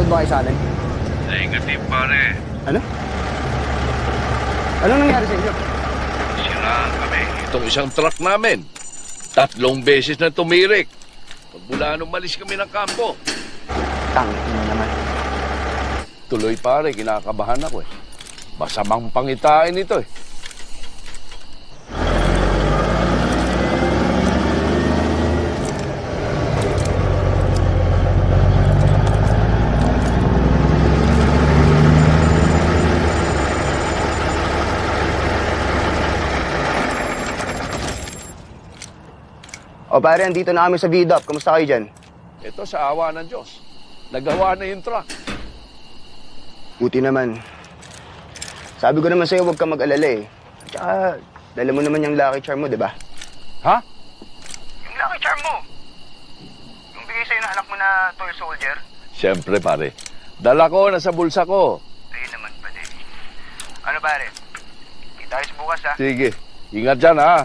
ba kayo sa atin? Negative, pare. Ano? Anong nangyari sa inyo? Siraan kami. Itong isang truck namin. 3 beses na tumirik. Mula nung malis kami ng kampo. Tangin mo naman. Tuloy, pare, kinakabahan ako eh. Masamang pangitain ito eh. O pare, andito na kami sa VDOP. Kamusta kayo dyan? Ito sa awa ng Diyos. Nagawa na yung truck. Buti naman. Sabi ko naman sa'yo, huwag kang mag-alala eh. Tsaka, dala mo naman yung Lucky Charm mo, di ba? Ha? Yung Lucky Charm mo! Yung bigay sa'yo ng anak mo na toy soldier? Siyempre, pare. Dala ko, nasa bulsa ko. Ayun naman pala eh. Ano pare? Kita tayo bukas ha? Sige. Ingat dyan, ha?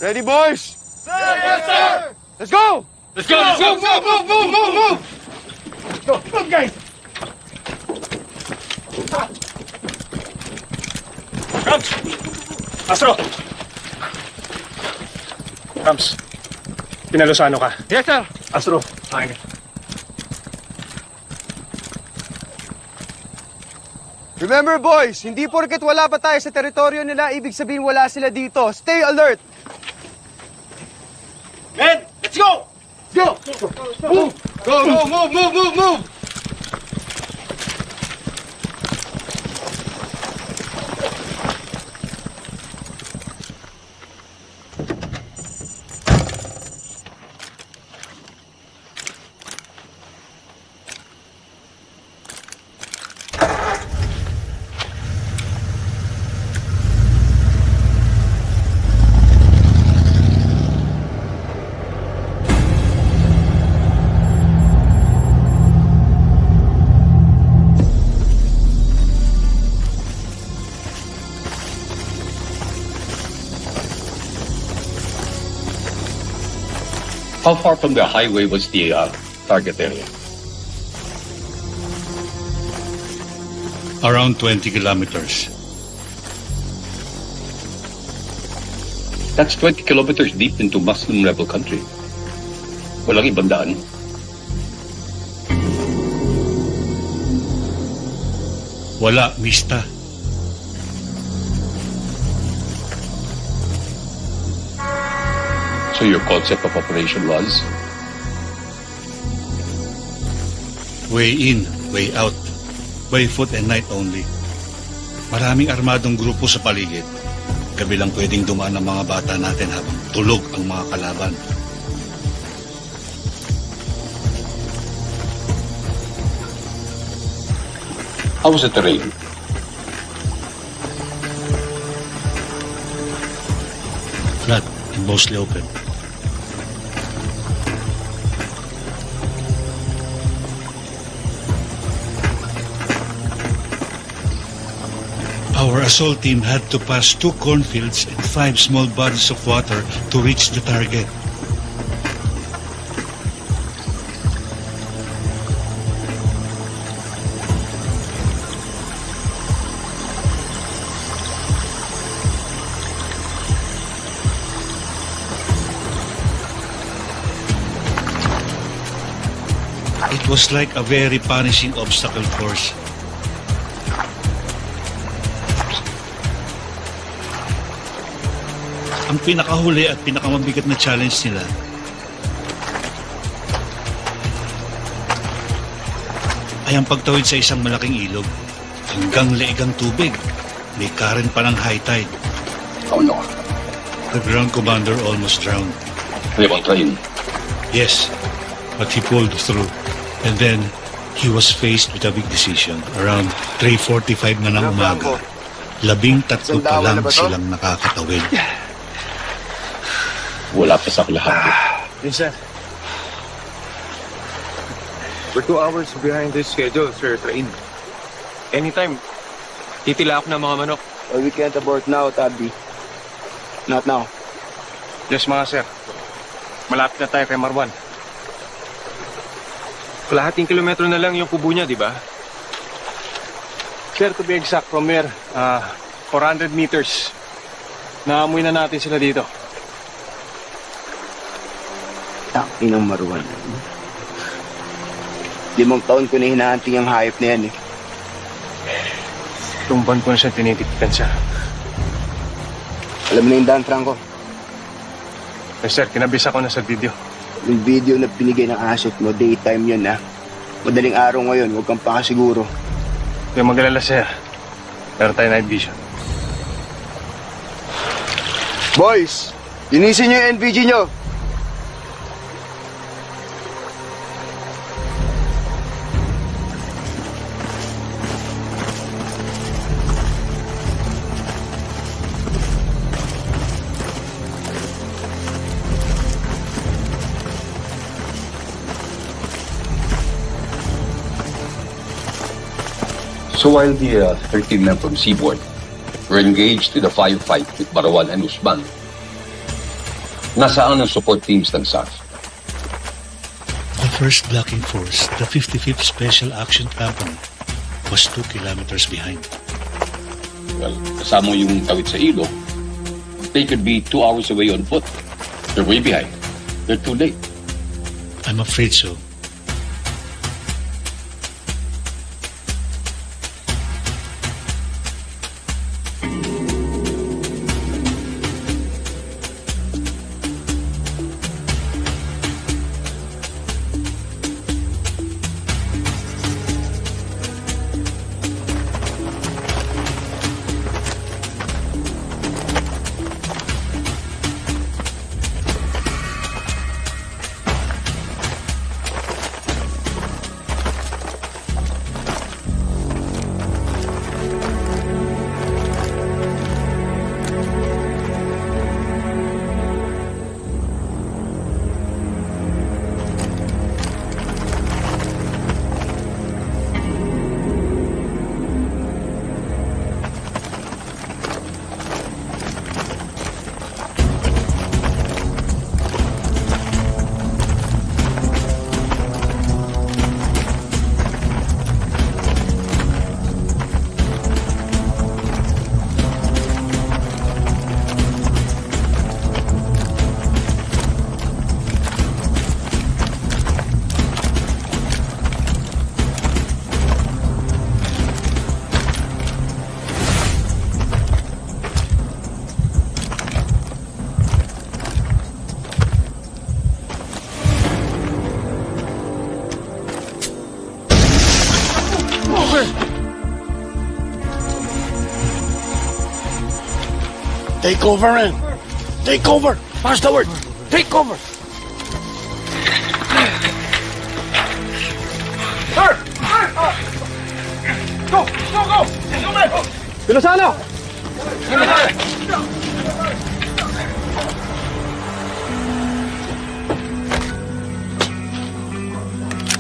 Ready, boys? Sir! Yes, sir! Let's go! Let's go! Let's go! Move! Let's go! Move, guys! Rams! Astro! Rams, pinalusano ka. Yes, sir. Astro, akin. Remember boys, hindi porket wala pa tayo sa teritoryo nila, ibig sabihin wala sila dito. Stay alert! Men, let's go! Go! Move! Move! How far from the highway was the target area? Around 20 kilometers. That's 20 kilometers deep into Muslim rebel country. Walang ibang daan. Wala, mista. So your concept of operation was? Way in, way out. By foot and night only. Maraming armadong grupo sa paligid. Gabi lang pwedeng dumaan ng mga bata natin habang tulog ang mga kalaban. How was the terrain? Flat and mostly open. Our assault team had to pass 2 cornfields and 5 small bodies of water to reach the target. It was like a very punishing obstacle course. Ang pinakahuli at pinakamabigat na challenge nila ay ang pagtawid sa isang malaking ilog hanggang leegang tubig. May current pa ng high tide. Oh no. The ground commander almost drowned. We won't train. Yes, but he pulled through. And then, he was faced with a big decision. Around 3:45 na ng umaga, 13 pa lang silang nakakatawid. Wala pa sa lahat. Yes, sir. We're 2 hours behind this schedule, sir. Train. Anytime, titila ako ng mga manok. Well, we can't abort now, Tabby. Not now. Yes, mga sir. Malapit na tayo kay Marwan. Kalahating kilometro na lang yung kubo niya, di ba? Sir, to be exact, from here, 400 meters. Naamoy na natin sila dito. Inang Marwan. 5 taon ko na hinahanting ang hayop na yan eh. Tumban ko na siya, tinitipikan siya. Alam mo na yung Dan Franco, Eh, sir, kinabisa ko na sa video. yung video na pinigay ng asset mo, daytime yun ha. Madaling araw ngayon, huwag kang pakasiguro. Kaya mag-alala, sir. Meron tayo night vision. Boys, linisin nyo yung NVG nyo. So while the 13 men from Seaboard were engaged in a firefight with Barawan and Usman, nasaan ang support teams ng SAF? The first blocking force, the 55th Special Action Company, was 2 kilometers behind. Well, kasama yung tawid sa ilog, they could be 2 hours away on foot. They're way behind. They're too late. I'm afraid so. Take over, man. Take over. Pass the word. Take over. Sir! Go! Go! Go! Go, man! Pilasano!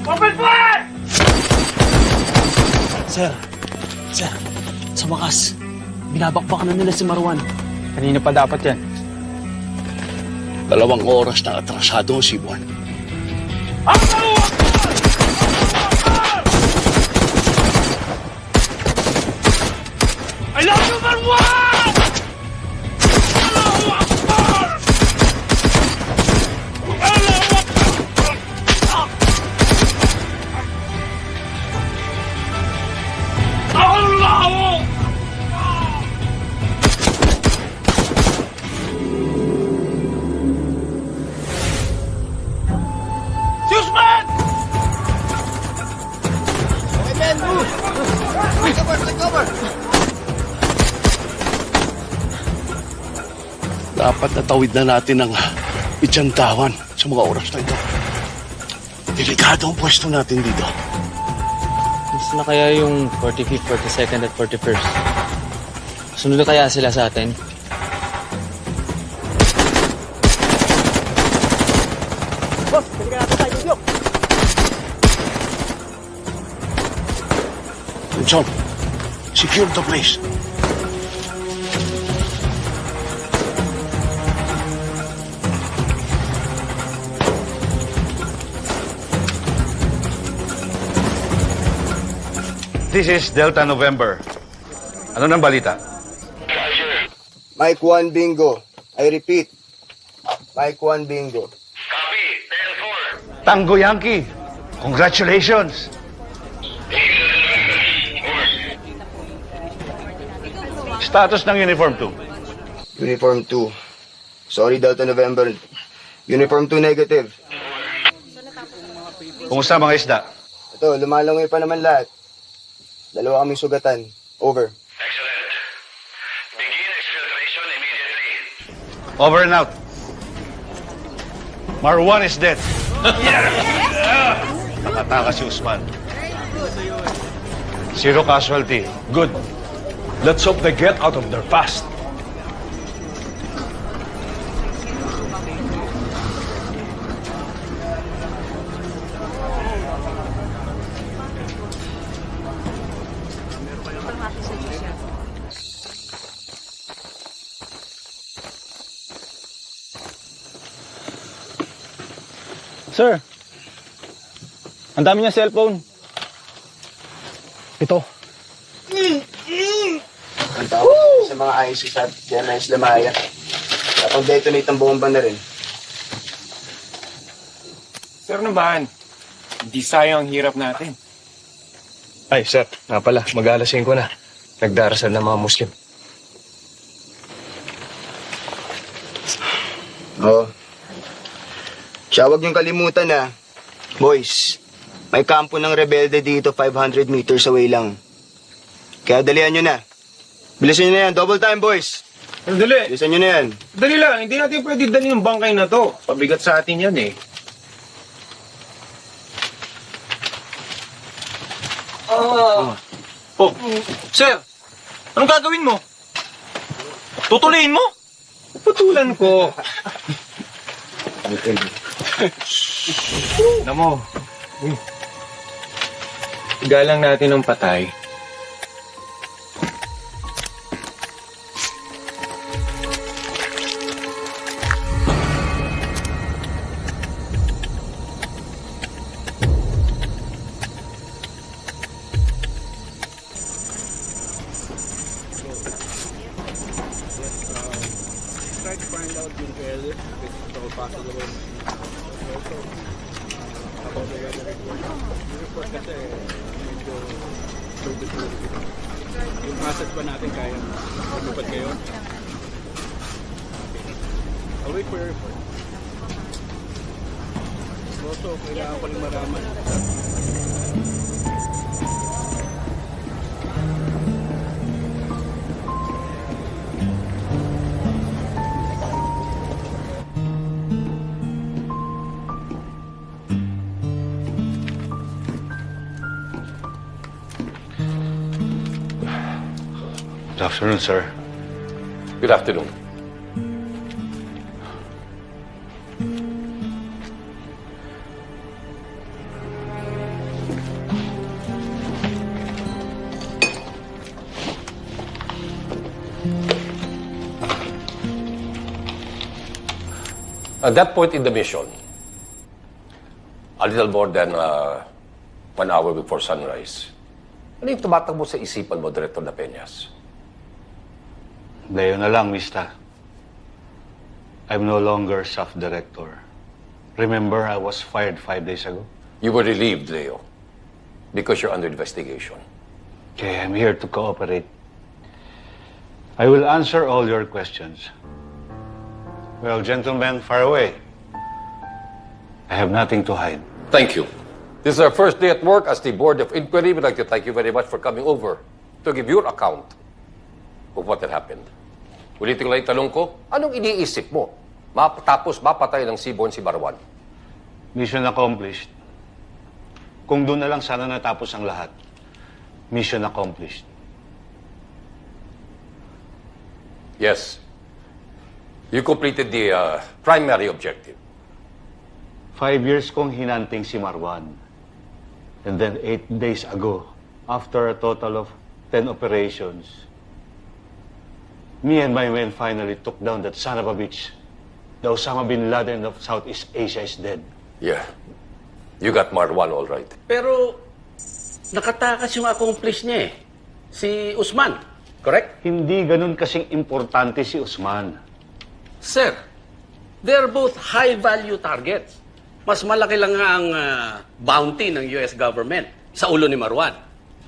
Open fire! Sir, sa wakas, binabakbakan na nila si Marwan. Kanina pa dapat yan. 2 oras na atrasado si Buwan. I love you, Marwan! Allahu Akbar! Allahu Akbar! Allahu! Susman! Dapat natawid na natin ang Itsantawan sa mga oras na ito. Delikado ang pwesto natin dito. Mas na kaya yung 45th, 42nd at 41st? Sunod na kaya sila sa atin? John, secure the place. This is Delta November. Ano nang balita? Mike 1 Bingo. I repeat. Mike 1 Bingo. Tango Yankee. Congratulations. Status ng Uniform 2. Uniform 2. Sorry, Delta November. Uniform 2 negative. Kumusta mga isda? Ito, lumalangoy pa naman lahat. Dalawa kaming sugatan. Over. Over and out. Marwan is dead. Nakatakas si Usman. Zero casualty. Good. Let's hope they get out of there fast. Sir, ang dami niya cellphone. Ito. Ang tawag sa mga ISIS at yan na Islamaya. Kapag detonate ang bomba na rin. Sir naman, hindi sayang ang hirap natin. Ay, sir. Nga pala, mag-alasing ko na. Nagdarasal ng mga Muslim. Oo. Siya, huwag niyong kalimutan na, boys, may kampo ng rebelde dito 500 meters away lang. Kaya dalihan nyo na. Bilisan nyo na yan. Double time, boys. Dali. Bilisan nyo na yan. Dali lang. Hindi natin pwede dali yung bangkay na to. Pabigat sa atin yan eh. Oh, sir, anong gagawin mo? Tutuloyin mo? Putulan ko. Alam mo, galang natin ng patay. Good afternoon, sir. Good afternoon. At that point in the mission, a little more than 1 hour before sunrise, ano yung tumatakbo sa isipan mo, Director Na Peñas? Leo na lang, Mista. I'm no longer staff director. Remember, I was fired 5 days ago? You were relieved, Leo, because you're under investigation. Okay, I'm here to cooperate. I will answer all your questions. Well, gentlemen, far away. I have nothing to hide. Thank you. This is our first day at work as the Board of Inquiry. We'd like to thank you very much for coming over to give your account of what had happened. Ulitin ko lang yung tanong ko, anong iniisip mo? Matapos mapatay ng Seaborn si Marwan? Mission accomplished. Kung doon na lang sana natapos ang lahat. Mission accomplished. Yes. You completed the primary objective. 5 years kong hinanting si Marwan. And then 8 days ago, after a total of 10 operations, me and my men finally took down that son of a bitch. The Osama bin Laden of Southeast Asia is dead. Yeah. You got Marwan all right. Pero, nakatakas yung accomplice niya eh. Si Usman, correct? Hindi ganun kasing importante si Usman. Sir, they're both high-value targets. Mas malaki lang nga ang bounty ng US government sa ulo ni Marwan.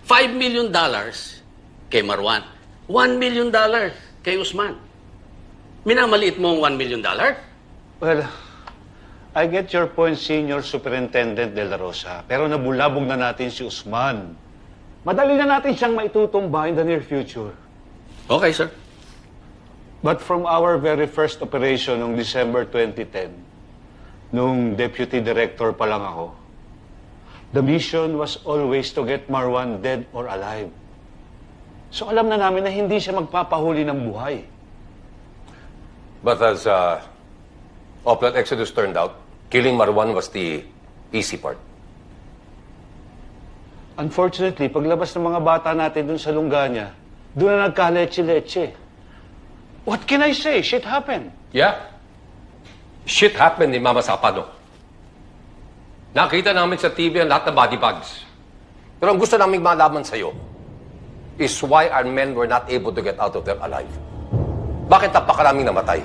$5 million kay Marwan. $1 million kay Usman. Minamaliit mo ang $1 million? Well, I get your point, Senior Superintendent De La Rosa. Pero nabulabog na natin si Usman. Madali na natin siyang maitutumba in the near future. Okay, sir. But from our very first operation noong December 2010, nung Deputy Director pa lang ako, the mission was always to get Marwan dead or alive. So alam na namin na hindi siya magpapahuli ng buhay. But as Oplat Exodus turned out, killing Marwan was the easy part. Unfortunately, paglabas ng mga bata natin dun sa Lunganya, dun na nagka-leche-leche. What can I say? Shit happened. Yeah. Shit happened ni Mama Sapano. Nakita namin sa TV ang lahat ng body bags. Pero ang gusto namin malaman sa'yo is why our men were not able to get out of there alive. Bakit napakaraming namatay?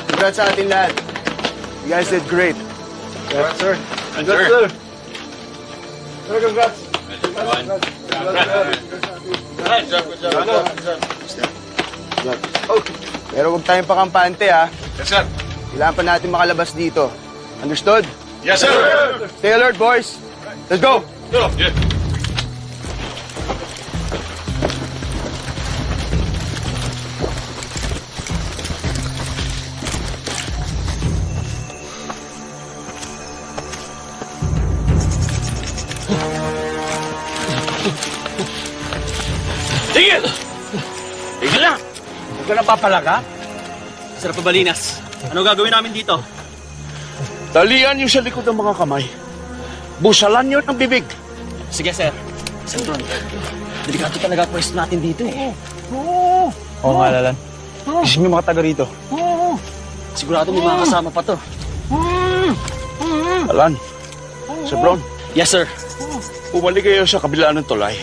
Congrats sa atin lahat. You guys did great. Congrats, sir. Congrats, sir. Sir, congrats. Oh, pero huwag tayong pakampante, ha? Yes, sir. Kailangan pa natin makalabas dito. Understood? Yes, sir. Stay alert, boys. Let's go. Yeah. Tigil! Tigil lang! Huwag ka na papalaga. Sir Pabalinas, ano gagawin namin dito? Talian yung sa likod ng mga kamay. Busalan nyo ng bibig. Sige, sir. Sir Ron, delikado talaga ang pwesto natin dito eh. Oo nga, Lalan. Isip yung mga taga rito. Sigurado may mga kasama pa to. Alan, Sir Brown, Yes, sir. bumalik kayo sa kabila ng tulay.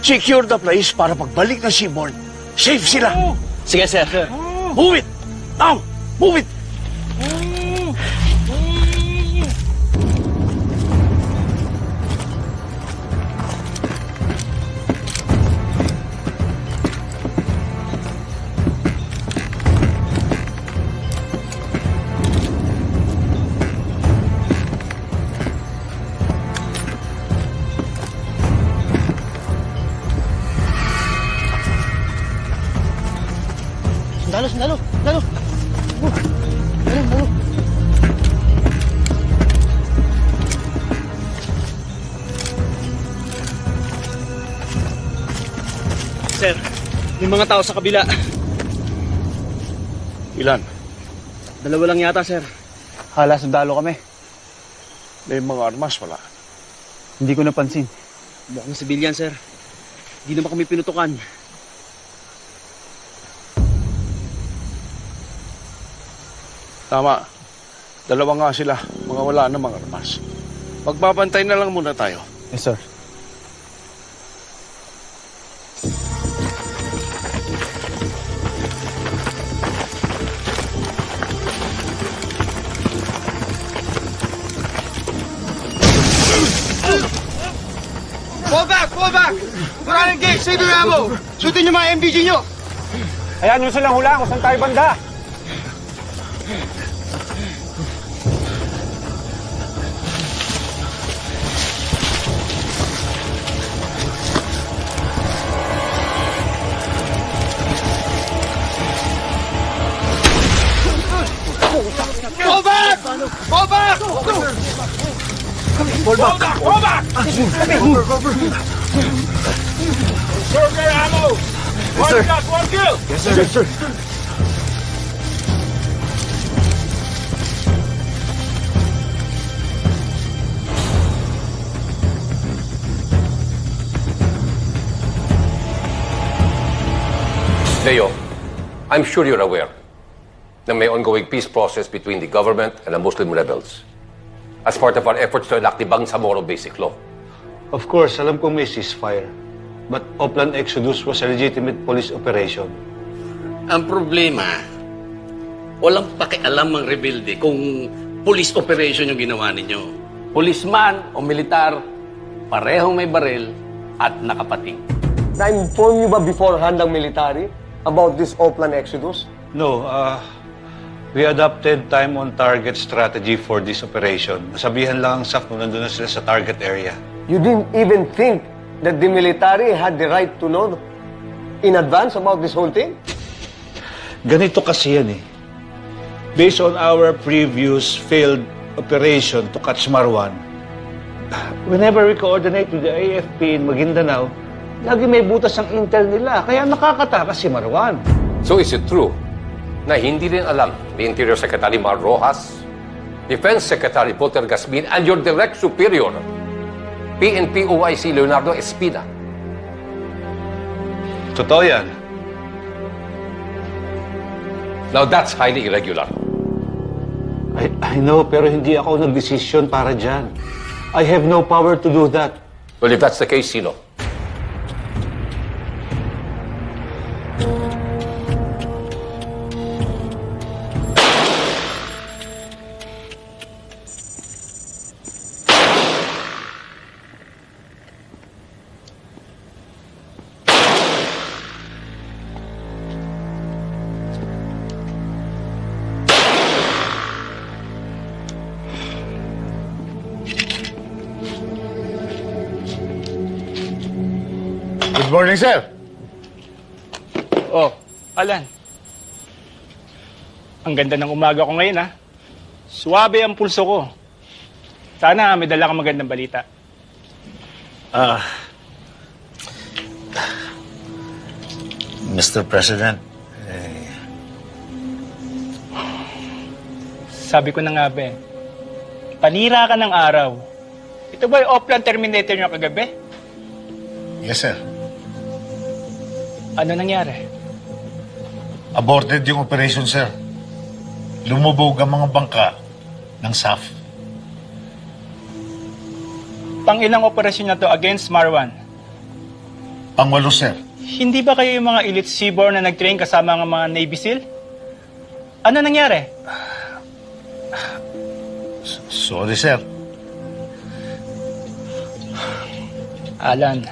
Secure the place para pagbalik ng Seaborn. Safe sila. Sige, sir. Move it! Now! Move it! Sundalo, sundalo, sundalo. Sir, may mga tao sa kabila. Ilan? Dalawa lang yata, sir. Hala, sundalo kami. May mga armas, wala. Hindi ko napansin. Mukhang civilian, sir. Hindi naman kami pinutukan. Tama. Dalawa nga sila. Mga wala na mga armas. Magbabantay na lang muna tayo. Yes, sir. Fall back! Fall back! We're on engage! Save your ammo! Sutin yung mga MBG nyo! Hayaan nyo silang hulaan kung saan tayo banda. Fall back! Fall back! Fall back! Fall back! Conserve your ammo! One shot, one kill! Yes, sir. Yes, sir. Leo, I'm sure you're aware na may ongoing peace process between the government and the Muslim rebels as part of our efforts to enact the Bangsamoro Basic Law. Of course, alam kong may ceasefire. But Oplan Exodus was a legitimate police operation. Ang problema, walang pakialam ang rebelde kung police operation yung ginawa ninyo. Policeman o militar, parehong may baril at nakapating. Na-inform niyo ba beforehand ang military about this Oplan Exodus? No, we adopted time-on-target strategy for this operation. Nasabihan lang ang SAF nung nandun na sila sa target area. You didn't even think that the military had the right to know in advance about this whole thing? Ganito kasi yan eh. Based on our previous failed operation to catch Marwan, whenever we coordinate with the AFP in Maguindanao, lagi may butas ang intel nila, kaya nakakatakas si Marwan. So is it true na hindi rin alam ni Interior Secretary Mar Rojas, Defense Secretary Walter Gasmin, and your direct superior, PNP OIC Leonardo Espina? Totoo yan. Now that's highly irregular. I know, pero hindi ako nagdesisyon para dyan. I have no power to do that. Well, if that's the case, sino? Good morning, sir. Oh, Alan. Ang ganda ng umaga ko ngayon, ha? Suwabe ang pulso ko. Sana may dala kang magandang balita. Mr. President, Sabi ko na nga, Ben. Panira ka ng araw. Ito ba yung Oplan Terminator niyo kagabi? yes, sir. Ano nangyari? Aborted yung operation, sir. Lumubog ang mga bangka ng SAF. Pang-ilang operasyon na to against Marwan? Pangwalo, sir. Hindi ba kayo yung mga elite seaborne na nag-train kasama ng mga Navy SEAL? Ano nangyari? Sorry, sir. Alan,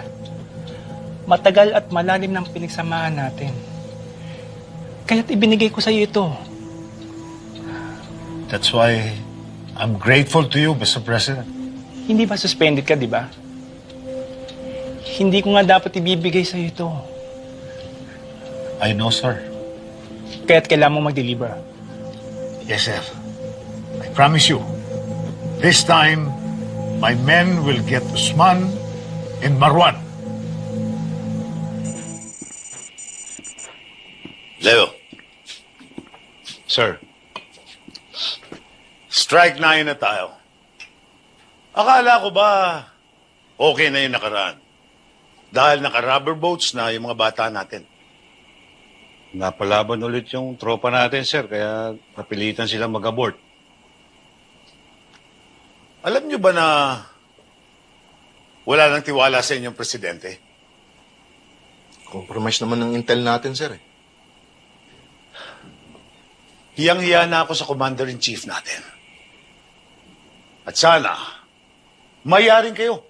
matagal at malalim ng pinagsamahan natin. Kaya't ibinigay ko sa iyo ito. That's why I'm grateful to you, Mr. President. Hindi ba suspended ka, di ba? Hindi ko nga dapat ibibigay sa iyo ito. I know, sir. Kaya't kailangan mo mag-deliver. Yes, sir. I promise you, this time, my men will get Usman and Marwan. Leo, Sir, strike 9 na tayo. Akala ko ba okay na yung nakaraan? Dahil naka-rubber boats na yung mga bata natin. napalaban ulit yung tropa natin, sir, kaya napilitan silang mag-abort. Alam nyo ba na wala nang tiwala sa inyong presidente? Compromise naman ng intel natin, sir. Hiyang-hiya na ako sa commander-in-chief natin. At sana, mayaring kayo.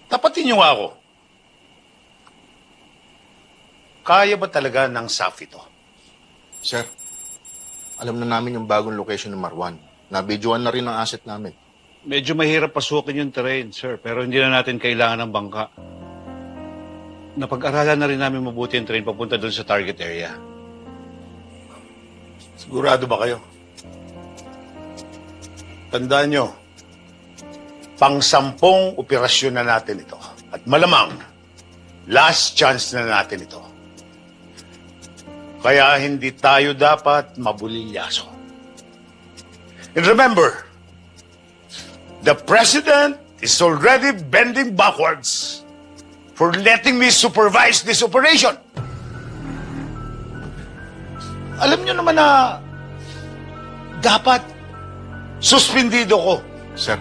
Tapatin niyo nga ako. Kaya ba talaga ng SAF ito? Sir, alam na namin yung bagong location ng Marwan. Nabidyoan na rin ang asset namin. Medyo mahirap pasukin yung terrain, sir, pero hindi na natin kailangan ng bangka. Napag-aralan na rin namin mabuti yung train papunta doon sa target area. Sigurado ba kayo? Tandaan nyo, pang-10 operasyon na natin ito. At malamang, last chance na natin ito. Kaya hindi tayo dapat mabulilyaso. And remember, the President is already bending backwards for letting me supervise this operation. Alam niyo naman na dapat suspendido ko. Sir,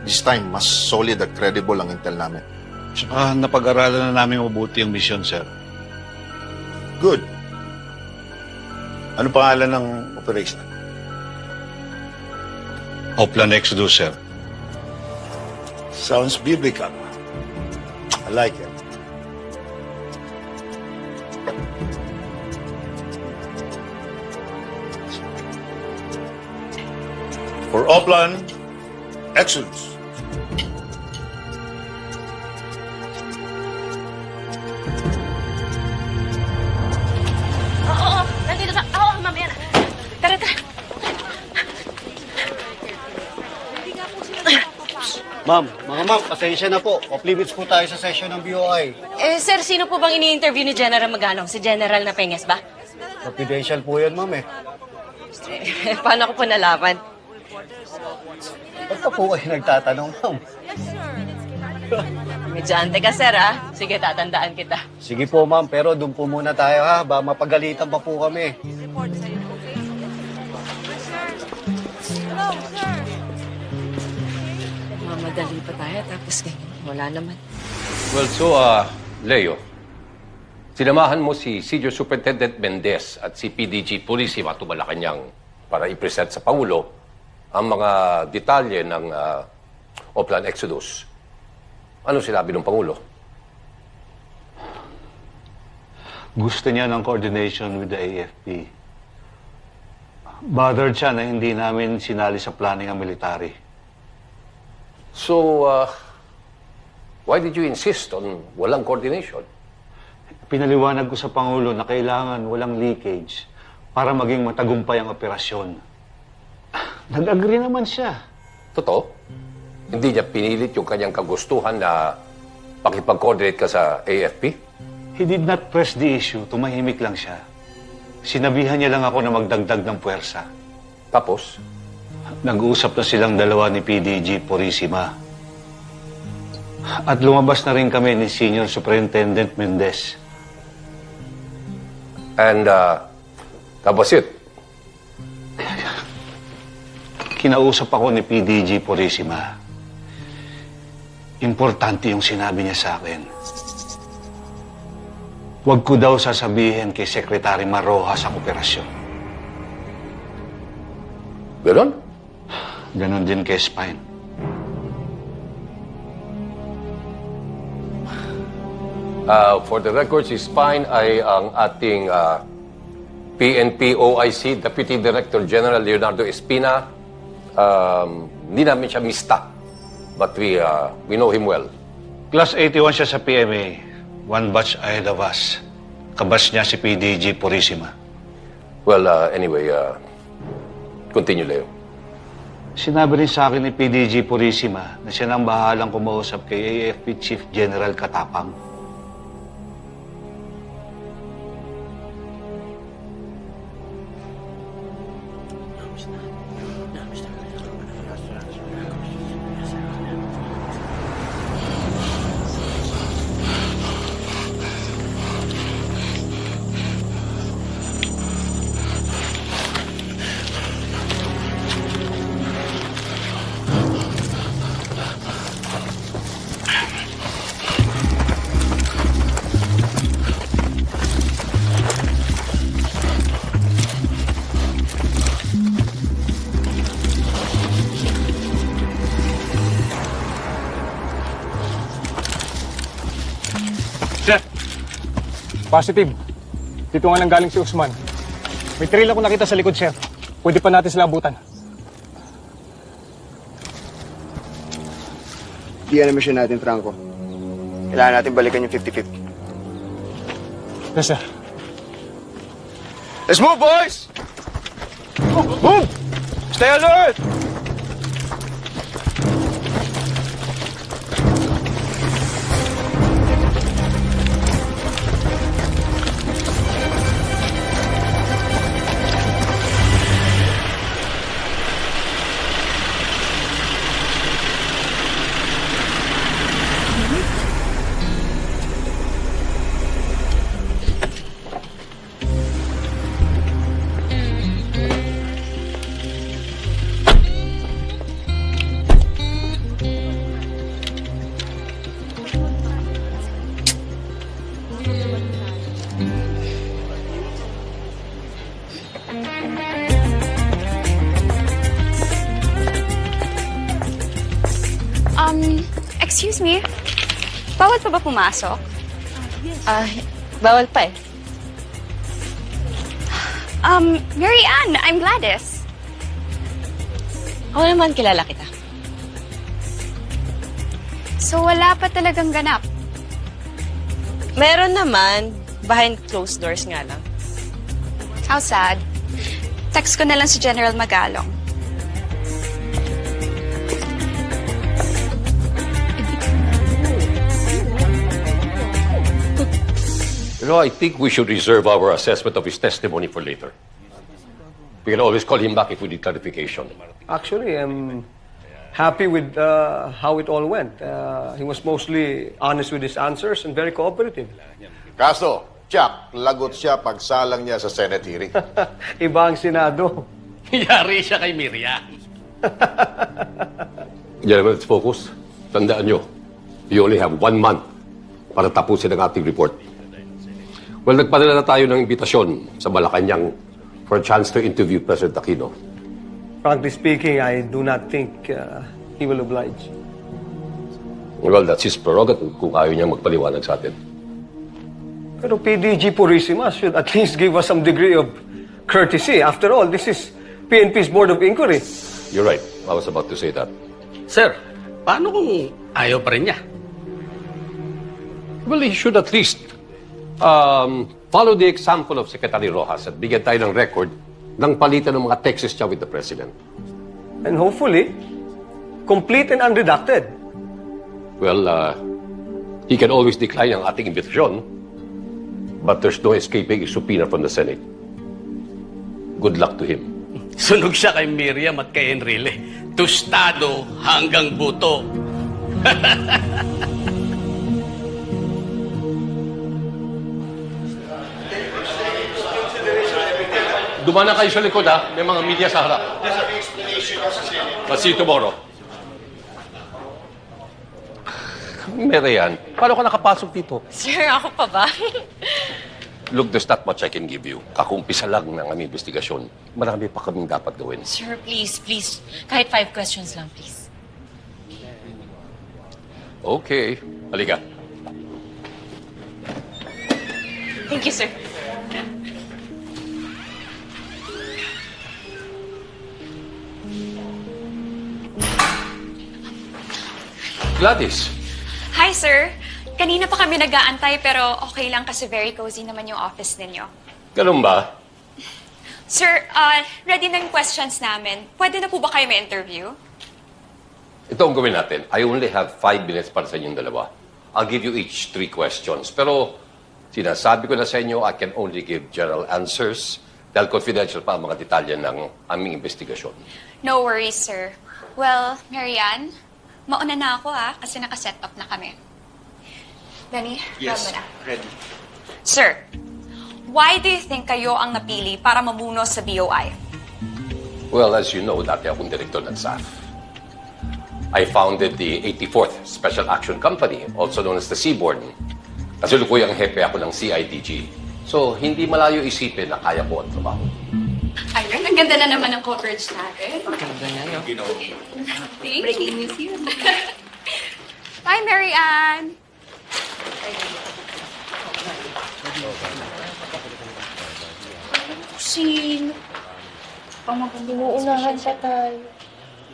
this time, mas solid at credible ang intel namin. Saka napag-aralan na namin mabuti ang mission, sir. Good. Ano pangalan ng operation? Oplan Exodus, sir. Sounds biblical. I like it. For Oplan, Exodus. Oo, nandito sa... Oo, mamaya na. Tara, tara. Ma'am, pasensya na po. Off limits po tayo sa session ng BOI. Sir, sino po bang ini-interview ni General Magalong? Si General Napenges ba? Confidential po yan, ma'am eh. Paano ko po nalaman? Ba't pa po kayo nagtatanong, ma'am? Medyo ante ka, sir, ha? Sige, tatandaan kita. Sige po, ma'am, pero doon po muna tayo, ha? Ba, mapagalitan pa po kami. Mamadali pa tayo, tapos ganyan. Wala naman. Well, so, Leo, sinamahan mo si Senior Superintendent Mendez at si PDG Purisima to Malacanang para i-present sa Pangulo ang mga detalye ng Oplan Exodus. Ano sinabi ng Pangulo? Gusto niya ng coordination with the AFP. Bothered siya na hindi namin sinali sa planning ang military. So, why did you insist on walang coordination? Pinaliwanag ko sa Pangulo na kailangan walang leakage para maging matagumpay ang operasyon. Nag-agree naman siya. Totoo? Hindi niya pinilit yung kanyang kagustuhan na pakipag-coordinate ka sa AFP? He did not press the issue. Tumahimik lang siya. Sinabihan niya lang ako na magdagdag ng puwersa. Tapos? Nag-uusap na silang dalawa ni PDG Purisima. At lumabas na rin kami ni Senior Superintendent Mendez. And, that was it? Kinausap ako ni PDG Purisima. Importante yung sinabi niya sa akin. Huwag ko daw sasabihin kay Secretary Marojas ang operasyon. Ganon? Ganon din kay Spine. For the record, si Spine ay ang ating PNP OIC Deputy Director General Leonardo Espina. Hindi namin siya mista, but we know him well. Class 81 siya sa PMA. One batch ahead of us. Kabas niya si PDG Purisima. Well, anyway, continue, Leo. Sinabi rin sa akin ni PDG Purisima na siya nang bahalang kumausap kay AFP Chief General Katapang. Positive. Dito nga nang galing si Usman. May trail ako nakita sa likod, sir. Pwede pa natin sila abutan. Diyan ang mission natin, Franco. Kailangan natin balikan yung 50-50. Yes, sir. Let's move, boys! Move! Stay alert! Excuse me, bawal pa ba pumasok? Bawal pa eh. Mary Ann, I'm Gladys. Ako naman kilala kita. So wala pa talagang ganap. Meron naman, behind closed doors nga lang. How sad. Text ko na lang si General Magalong. You know, I think we should reserve our assessment of his testimony for later. We can always call him back if we need clarification. Actually, I'm happy with how it all went. He was mostly honest with his answers and very cooperative. Kaso, Chuck, lagot siya pagsalang niya sa Senate hearing. Iba ang Senado. Yari siya kay Miriam. Gentlemen, let's focus. Tandaan nyo, you only have 1 month para tapusin ang ating report. Well, nagpadala na tayo ng imbitasyon sa Malacanang for a chance to interview President Aquino. Frankly speaking, I do not think he will oblige. Well, that's his prerogative kung ayaw niya magpaliwanag sa atin. Pero PDG Purissima should at least give us some degree of courtesy. After all, this is PNP's Board of Inquiry. You're right. I was about to say that. Sir, paano kung ayaw pa rin niya? Well, he should at least follow the example of Secretary Rojas at bigyan tayo ng record ng palitan ng mga texts niya with the President. And hopefully, complete and unredacted. Well, he can always decline ang ating imbitasyon, but there's no escaping a subpoena from the Senate. Good luck to him. Sunog siya kay Miriam at kay Enrile. Tostado hanggang buto. Dumana kayo sa likod, ha? May mga media sa harap. I'll see you tomorrow. Marian, paano ka nakapasok dito? Sir, ako pa ba? Look, there's not much I can give you. Kakumpisa lang ng aming investigasyon. Marami pa kaming dapat gawin. Sir, please, please. Kahit 5 questions lang, please. Okay. Halika. Thank you, sir. Gladys. Hi, sir. Kanina pa kami nag-aantay pero okay lang kasi very cozy naman yung office ninyo. Ganun ba? Sir, ready na yung questions namin. Pwede na po ba kayo may interview? Ito ang gawin natin. I only have 5 minutes para sa inyong dalawa. I'll give you each 3 questions. Pero sinasabi ko na sa inyo, I can only give general answers dahil confidential pa ang mga detalye ng aming investigasyon. No worries, sir. Well, Marianne, mauna na ako kasi naka-set up na kami. Danny, Yes, na. ready. Sir, why do you think kayo ang napili para mamuno sa BOI? Well, as you know, dati akong direktor ng SAF. I founded the 84th Special Action Company, also known as the Seaborn. Kasalukuyang hepe ako ng CIDG. So, hindi malayo isipin na kaya ko ang trabaho. Ayun, ang ganda na naman ng coverage natin. Ganda niya yun. Breaking news yun. Bye, Marianne! Sino? Inuunahan pa tayo.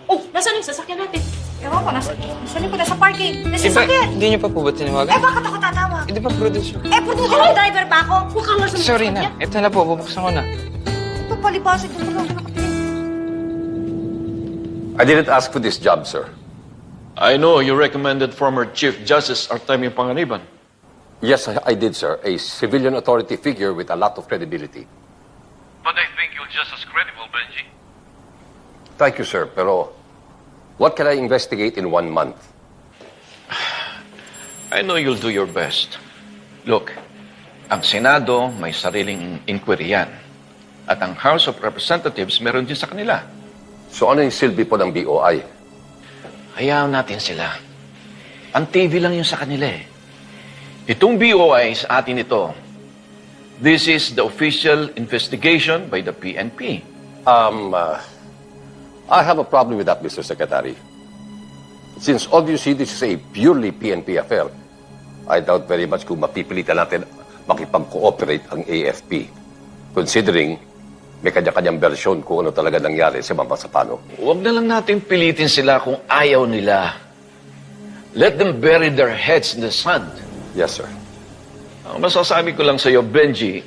Oh, nasaan yung sasakyan natin? Ewan ko, nasa likod, nasa parking. Nasa sasakyan. Hindi niyo pa po ba tinawagan? Bakit ako tatawag? Hindi pa producer. Producer ng driver pa ako. Mukhang nasa Sorry na. Ito na po, bubuksan ko na. Ito, palipasin ko lang. I didn't ask for this job, sir. I know you recommended former Chief Justice Artemio Panganiban. Yes, I did, sir. A civilian authority figure with a lot of credibility. But I think you're just as credible, Benji. Thank you, sir. Pero what can I investigate in 1 month? I know you'll do your best. Look, ang Senado may sariling inquiry yan. At ang House of Representatives meron din sa kanila. So ano yung silbi po ng BOI? Hayaan natin sila. Ang TV lang yun sa kanila eh. Itong BOI sa atin ito. This is the official investigation by the PNP. I have a problem with that, Mr. Secretary. Since obviously this is a purely PNP affair, I doubt very much kung mapipilitan natin makipag-cooperate ang AFP, considering may kanya-kanyang versyon kung ano talaga nangyari sa Mama Sapano. Huwag na lang natin pilitin sila kung ayaw nila. Let them bury their heads in the sand. Yes, sir. Ang masasabi ko lang sa iyo, Benji,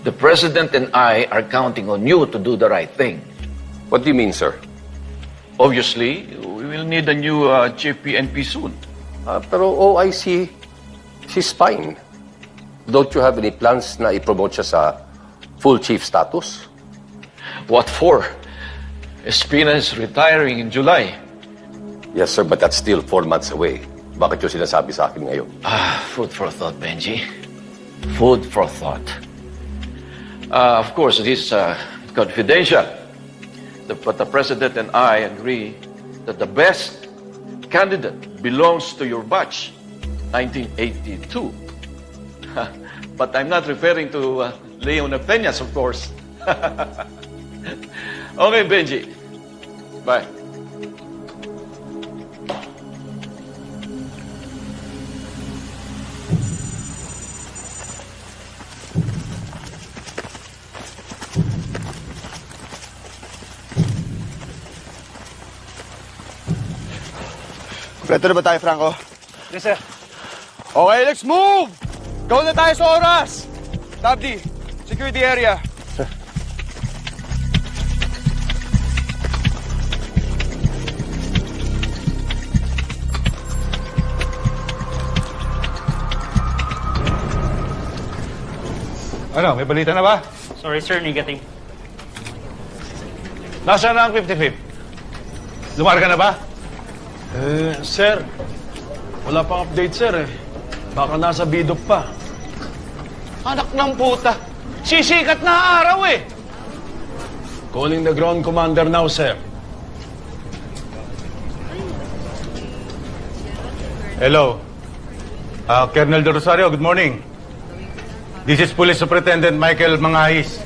the President and I are counting on you to do the right thing. What do you mean, sir? Obviously, we will need a new chief PNP soon. Pero OIC, she's fine. Don't you have any plans na i-promote siya sa full chief status? What for? Espina is retiring in July. Yes, sir, but that's still 4 months away. Bakit yung sinasabi sa akin ngayon? Food for thought, Benji. Food for thought. Of course, it is confidential. But the President and I agree that the best candidate belongs to your batch, 1982. But I'm not referring to Leon Peñas, of course. Okay, Benji. Bye. Kompleto na ba tayo, Franco? Yes, sir. Okay, let's move! Go na tayo sa oras! Tabdi, secure the area. Ano, may balita na ba? Sorry sir, negative. Nasaan na ang 55th? Lumarga na ba? Sir, wala pang update, sir, eh. Baka nasa bidok pa. Anak ng puta! Sisikat na araw eh! Calling the ground commander now, sir. Hello. Colonel De Rosario, good morning. This is Police Superintendent Michael Mangahis.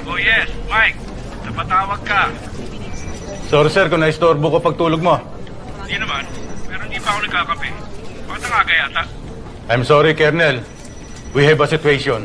Oh yes, Mike. Napatawag ka. Sorry sir kung naistorbo ko pagtulog mo. Hindi naman, pero hindi pa ako nagkakape. Bakit nangaga yata? I'm sorry, Colonel. We have a situation.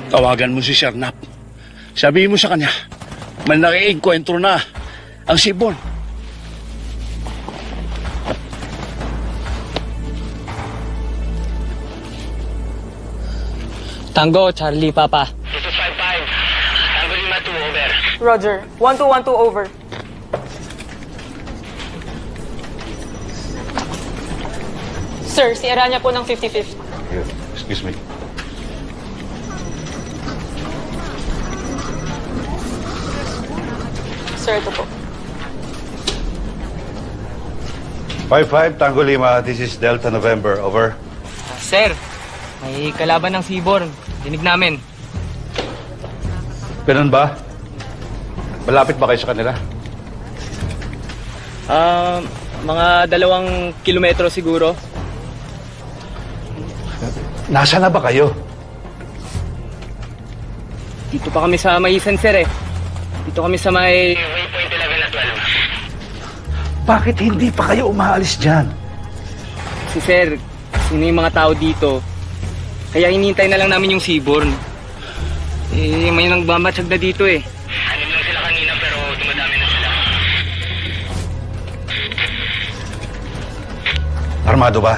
Tawagan mo si Sir Nap. Sabihin mo sa kanya, may nakiengkwentro na ang sibon. Tango, Charlie, Papa. This is 5-5. Tango Lima 2, over. Roger. 1212, over. Sir, si Aranya po ng 55th. Excuse me. Sir, ito po. 5-5, Tango Lima. This is Delta November. Over. Sir, may kalaban ng Seaborn. Dinig namin. Ganun ba? Malapit ba kayo sa kanila? Mga 2 kilometro siguro. Nasaan na ba kayo? Dito pa kami sa Maisan, sir eh. Dito kami sa may... Waypoint 11 at 12. Bakit hindi pa kayo umaalis dyan? Si Sir, sino yung mga tao dito? Kaya hinihintay na lang namin yung seaborn. Eh, may nagmamatsyag na dito eh. Ano lang sila kanina pero dumadami na sila. Armado ba?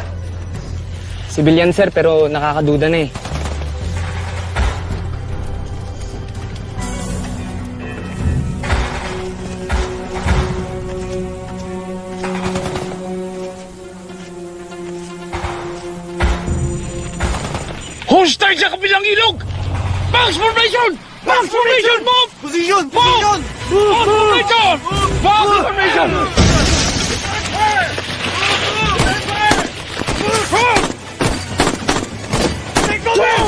Civilian sir, pero nakakaduda na eh. Hostile sa kabilang ilog! Box formation! Box formation! Move! Position! Position! Box formation! Box formation! Take cover!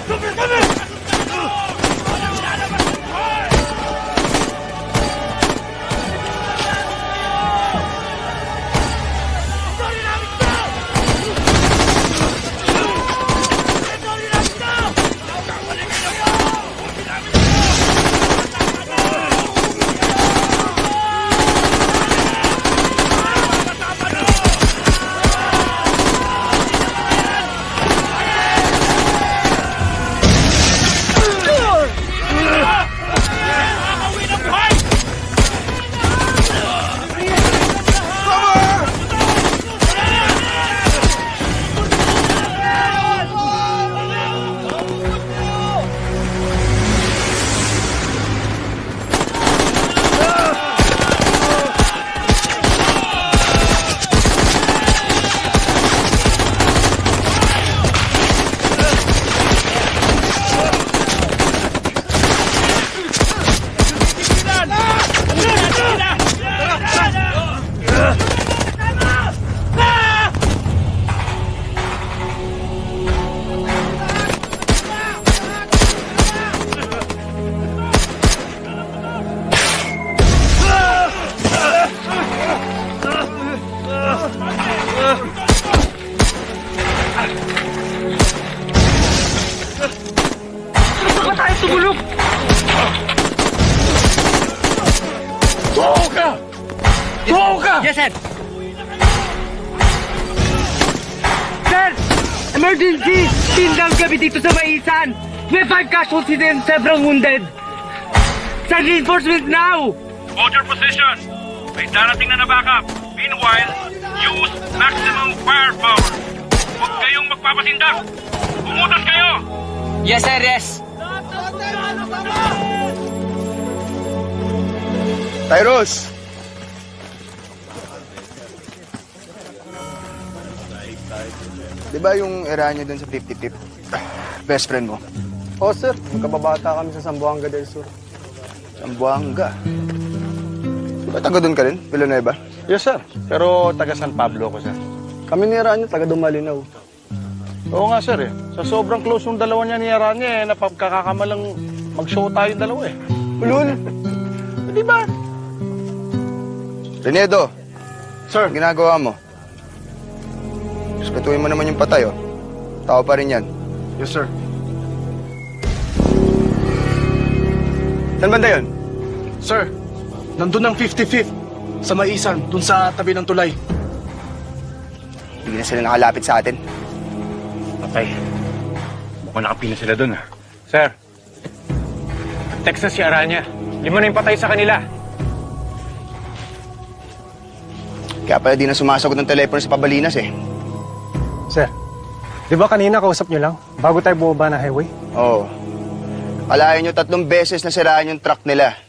Cover! Cover! Yes, sir! Sir! Emergency! Tindang gabi dito sa Maisan! May 5 casualties and several wounded! Send reinforcements now! Hold your position! May darating na backup. Meanwhile, use maximum firepower. Huwag kayong magpapasindak. Bumutas kayo! Yes, sir, yes! Tyrus! Di ba yung Eranya dun sa 55th? Best friend mo? Oh, sir. Magkababata kami sa Zamboanga del Sur. Zamboanga? Di ba taga dun ka rin? Villanueva? Yes, sir. Pero taga San Pablo ko, sir. Kami ni Aranya, taga Dumalinaw. Oo nga, sir, eh. Sa sobrang close yung dalawa niya ni Aranya, eh, napagkakakamalang mag-show tayo dalawa, eh. Ulul! Di ba? Renedo! Sir. Ang ginagawa mo? Respetuhin mo naman yung patay, oh. Tao pa rin yan. Yes, sir. Saan banda yun? Sir, nandun ang 55th sa Maisan, dun sa tabi ng tulay. Hindi na sila nakalapit sa atin. Okay. Mukhang nakapila sila dun, ah. Sir, text na si Aranya. 5 na yung patay sa kanila. Kaya pala di na sumasagot ng telepono sa Pabalinas, eh. Sir, di ba kanina kausap niyo lang bago tayo bumaba ng highway? Oo. Kalahin nyo 3 beses na siraan yung truck nila.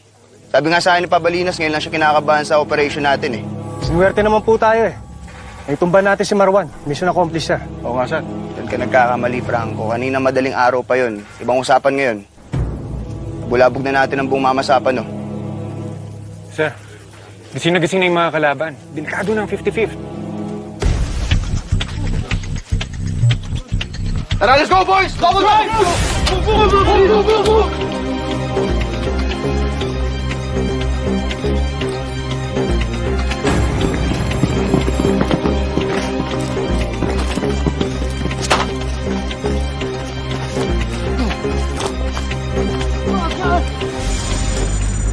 Sabi nga sa akin ni Pabalinas, ngayon lang siya kinakabahan sa operation natin, eh. Sinuwerte naman po tayo, eh. Naitumban natin si Marwan. Mission accomplished, sir. Oo nga, sir. Doon ka nagkakamali, Franco. Kanina madaling araw pa yon. Ibang usapan ngayon. Bulabog na natin ang buong mamasapan, no? Sir, gising na gising na yung mga kalaban. Delikado ng 55th. Tara, let's go, boys! Double drive!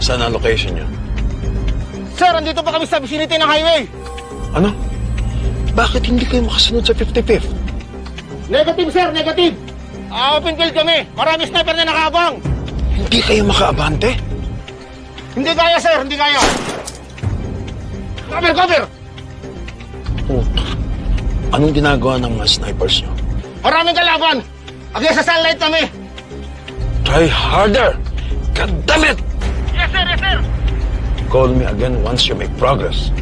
Saan ang location niyo? Sir, andito pa kami sa vicinity ng highway. Ano? Bakit hindi kayo makasunod sa 55th? Negative, sir, negative. Open field kami. Marami sniper na nakaabang. Hindi kayo makaabante? Hindi kaya, sir, hindi kaya. Cover, cover. Anong ginagawa ng mga snipers nyo? Maraming kalaban. Agay sa sunlight kami. Try harder! God damn it! Yes, sir, yes, sir. Call me again once you make progress.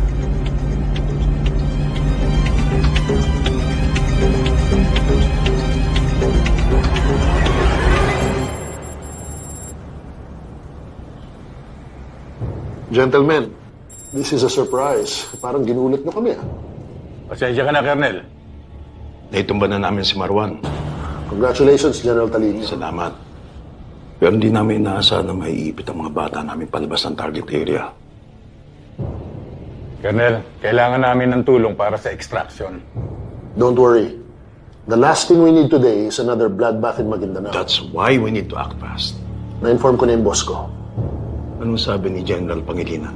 Gentlemen, this is a surprise. Parang ginulat nyo kami, ah. Pasensya ka na, Colonel. Naitumba na namin si Marwan. Congratulations, General Talini. Salamat. Pero hindi namin inaasahan na maiipit ang mga bata namin palabas ng target area. Colonel, kailangan namin ng tulong para sa extraction. Don't worry. The last thing we need today is another bloodbath in Maguindanao. That's why we need to act fast. Na-inform ko na yung boss ko. Anong sabi ni General Pangilinan?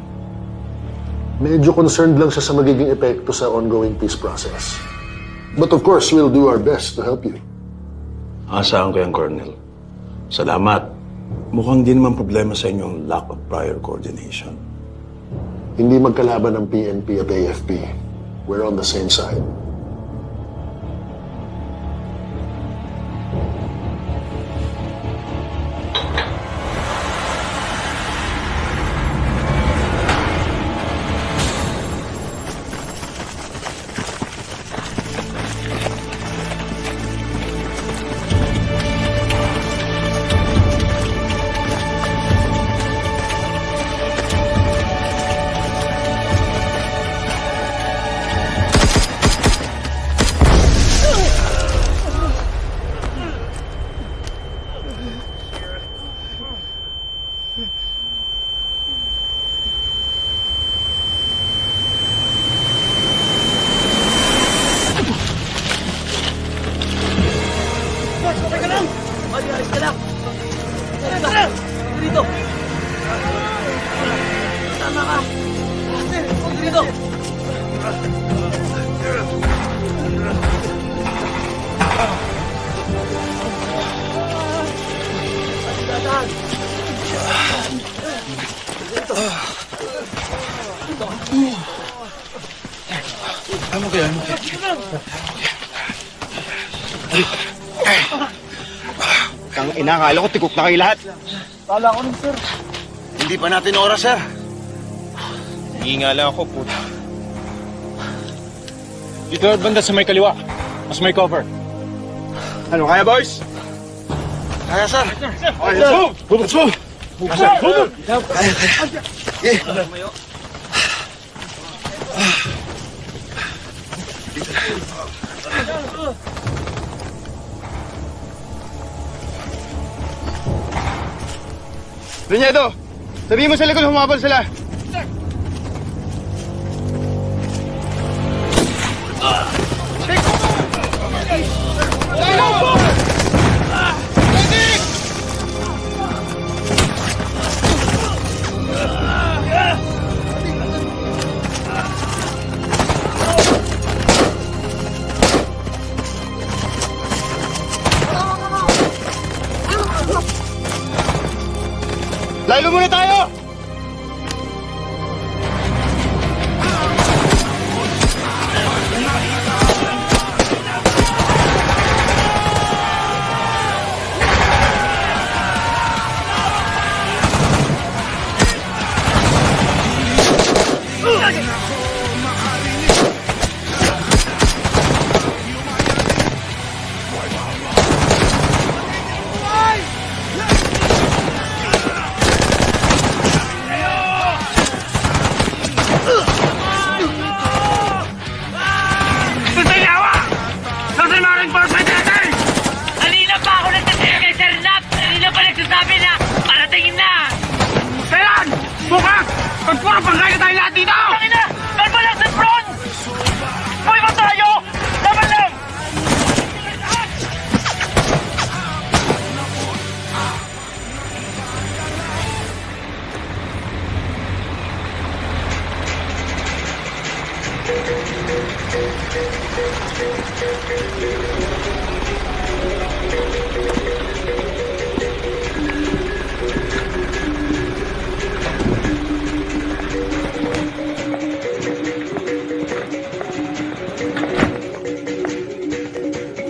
Medyo concerned lang siya sa magiging epekto sa ongoing peace process. But of course, we'll do our best to help you. Asahan ko yan, Colonel. Salamat. Mukhang di naman problema sa inyo ang lack of prior coordination. Hindi magkalaban ng PNP at AFP. We're on the same side. Kang ina, akala ko tikok na kayo lahat. Kala ko nun, sir. Hindi pa natin oras, sir. Hingi lang ako, puta. Dito at banda sa may kaliwa. Mas may cover. Ano, kaya, boys? Kaya, sir. Okay, let's move! Let's move! Kaya, move! Kaya. Linyado, sabihin mo sa likod, humabol sila. Lalo muna tayo!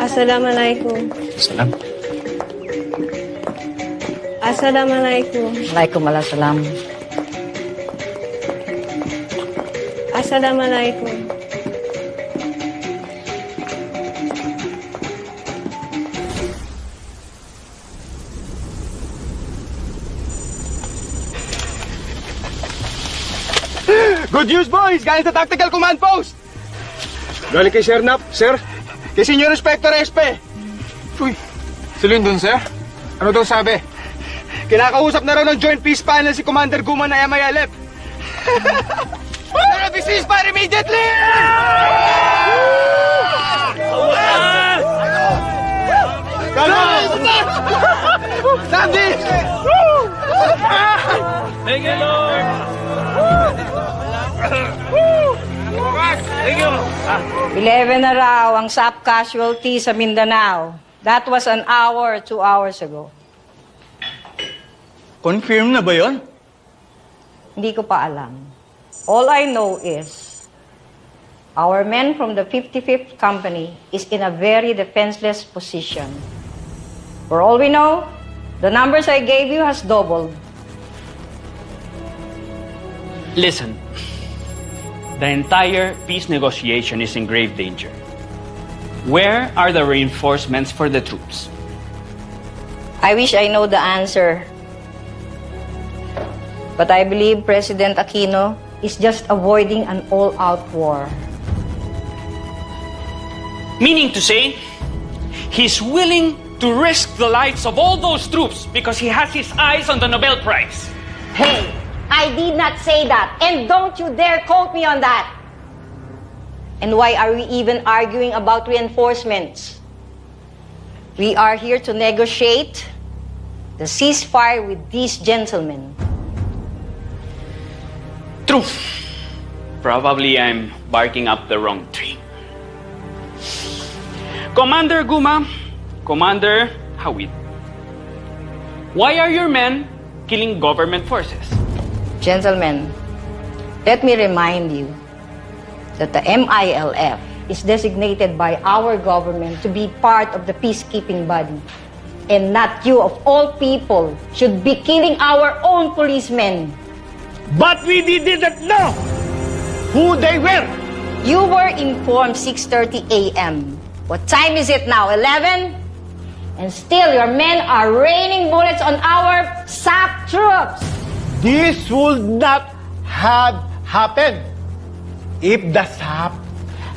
Assalamualaikum. Salam. Assalamualaikum. Waalaikumsalam. Assalamualaikum. Good news, boys! Galing sa Tactical Command Post! Galing kay Sir Nap, sir. Kay Senior Inspector Espe. Uy, sila yun dun, sir? Ano daw sabi? Kinakausap na raw ng Joint Peace Panel si Commander Guma na MILF. There will be ceasefire immediately! Sandy! Thank you, Lord! Thank you! 11 na raw ang SAP casualty sa Mindanao. That was an hour, 2 hours ago. Confirm na ba yon? Hindi ko pa alam. All I know is our men from the 55th Company is in a very defenseless position. For all we know, the numbers I gave you has doubled. Listen, the entire peace negotiation is in grave danger. Where are the reinforcements for the troops? I wish I know the answer. But I believe President Aquino is just avoiding an all-out war. Meaning to say, he's willing to risk the lives of all those troops because he has his eyes on the Nobel Prize. Hey, I did not say that, and don't you dare quote me on that. And why are we even arguing about reinforcements? We are here to negotiate the ceasefire with these gentlemen. True. Probably I'm barking up the wrong tree. Commander Guma, Commander Hawid, why are your men killing government forces? Gentlemen, let me remind you that the MILF is designated by our government to be part of the peacekeeping body. And not you, of all people, should be killing our own policemen. But we didn't know who they were. You were informed 6:30 a.m. What time is it now? 11? And still your men are raining bullets on our SAP troops. This would not have happened if the SAP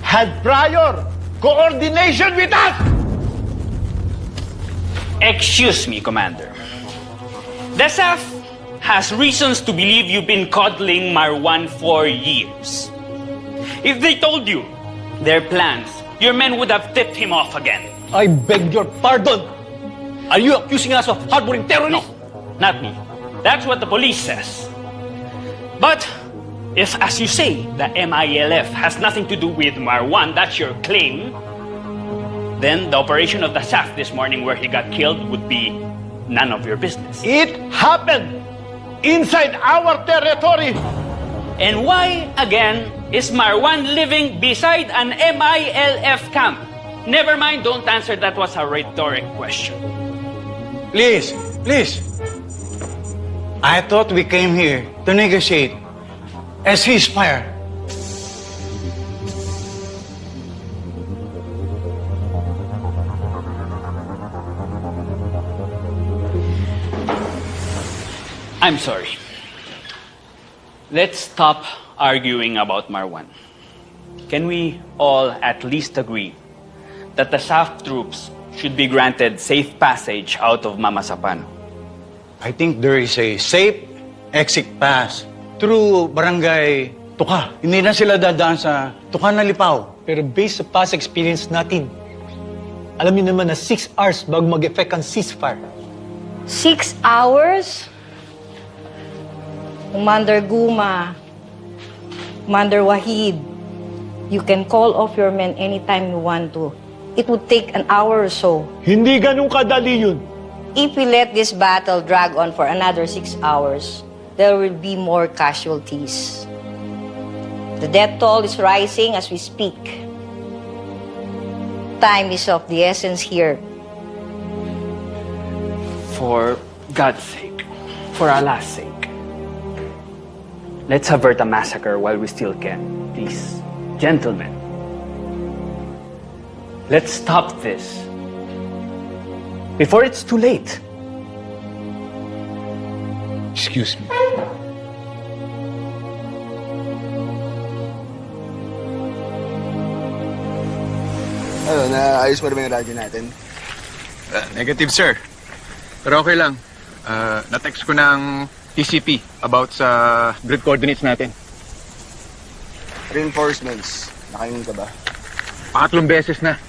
had prior coordination with us. Excuse me, Commander. The SAF has reasons to believe you've been coddling Marwan for years. If they told you their plans, your men would have tipped him off again. I beg your pardon. Are you accusing us of harboring terrorists? No, not me. That's what the police says. But if, as you say, the MILF has nothing to do with Marwan, that's your claim, then the operation of the SAF this morning where he got killed would be none of your business. It happened inside our territory. And why, again, is Marwan living beside an MILF camp? Never mind, don't answer. That was a rhetoric question. Please, please. I thought we came here to negotiate a ceasefire. I'm sorry. Let's stop arguing about Marwan. Can we all at least agree that the SAF troops should be granted safe passage out of Mamasapano? I think there is a safe exit pass through Barangay Tuka. Hindi na sila dadaan sa Tuka na Lipaw. Pero based sa past experience natin, alam niyo naman na 6 hours bago mag-effect ang ceasefire. 6 hours? Commander Guma, Commander Wahid, you can call off your men anytime you want to. it would take an hour or so. Hindi ganun kadali yun. If we let this battle drag on for another 6 hours, there will be more casualties. The death toll is rising as we speak. Time is of the essence here. For God's sake, for Allah's sake, let's avert a massacre while we still can, please. Gentlemen, let's stop this before it's too late. Excuse me. Ano, naayos mo rin ba yung radyo natin? Negative, sir. Pero okay lang. Na-text ko ng TCP about sa grid coordinates natin. Reinforcements. Nakainin ka ba? 3 beses na.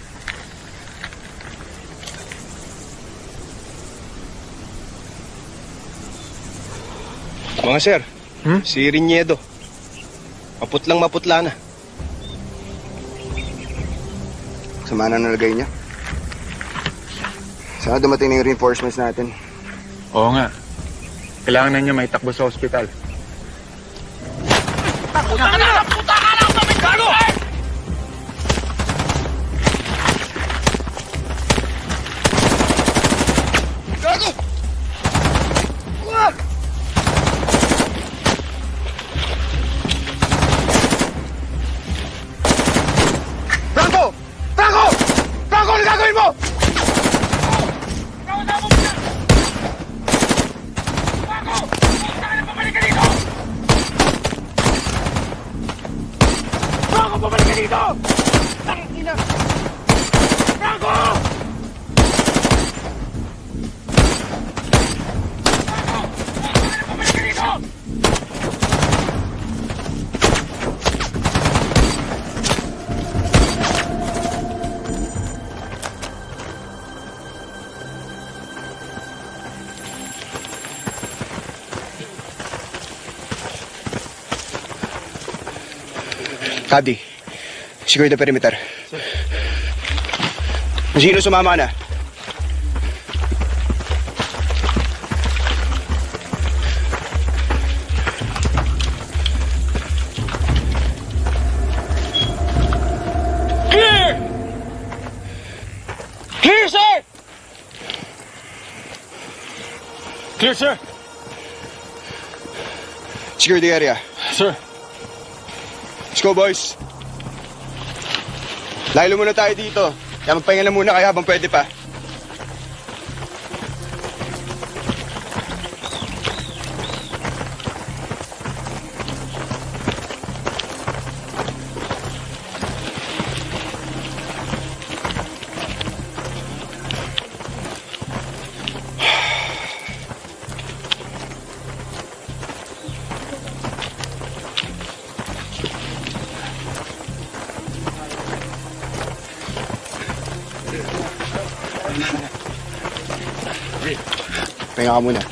Mga sir, si Riniedo. Maputla na. Sama na nalagay niya. Sana dumating na yung reinforcements natin. Oo nga. Kailangan na niya may takbo sa ospital. Puta ka na! Puta ka na! Gago! Gago! Franco! Franco! Franco, ano gagawin mo? Franco, pabalik ka dito! Tangina! Franco! Pabalik ka dito! Cady, secure the perimeter. Sino sumama na? Clear! Clear, sir! Clear, sir. Secure the area. Sir. Let's go, boys. Laylo muna tayo dito. Kaya magpahinga na muna kayo habang pwede pa. Pahinga ka muna.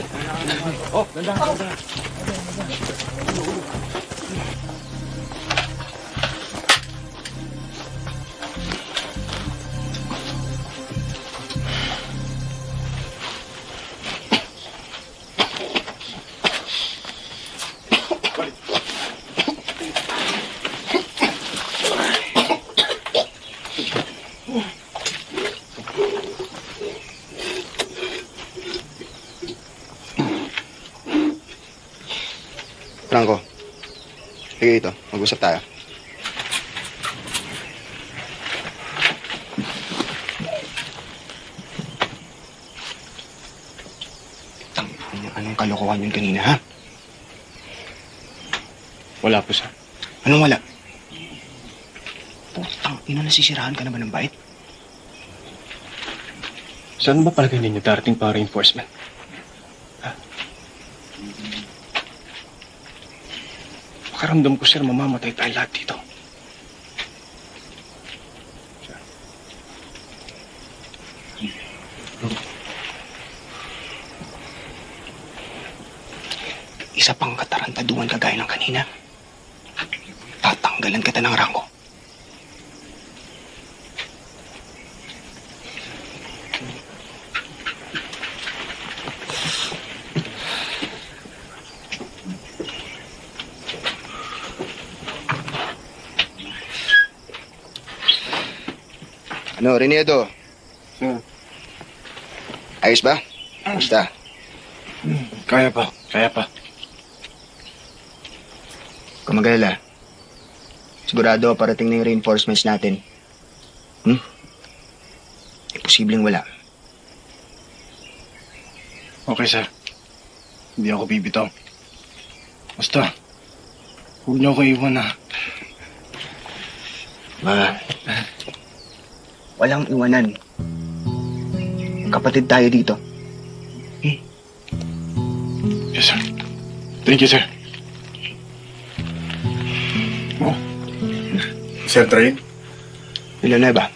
Oh, ganda. Franco, sige ito. Mag-usap tayo. Anong kalokohan yun kanina, ha? Wala po, sir. Anong wala? Putang ina, nasisirahan ka na ba ng bait? Saan ba palagay ninyo darating pa reinforcement? Makaramdam ko, sir, mamamatay tayo lahat dito. Isa pang katarantaduhan kagaya ng kanina. Tatanggalan kita ng rangko. No, Renedo. Ayos ba? Basta. Kaya pa. Kung mag-alala, sigurado parating na yung reinforcements natin. Posibleng wala. Okay, sir. Hindi ako bibitaw. Basta, huwag niyo ako iwan na. Walang iwanan. Kapatid tayo dito. Yes, sir. Thank you, sir. Oh. Sir Train? Villanueva.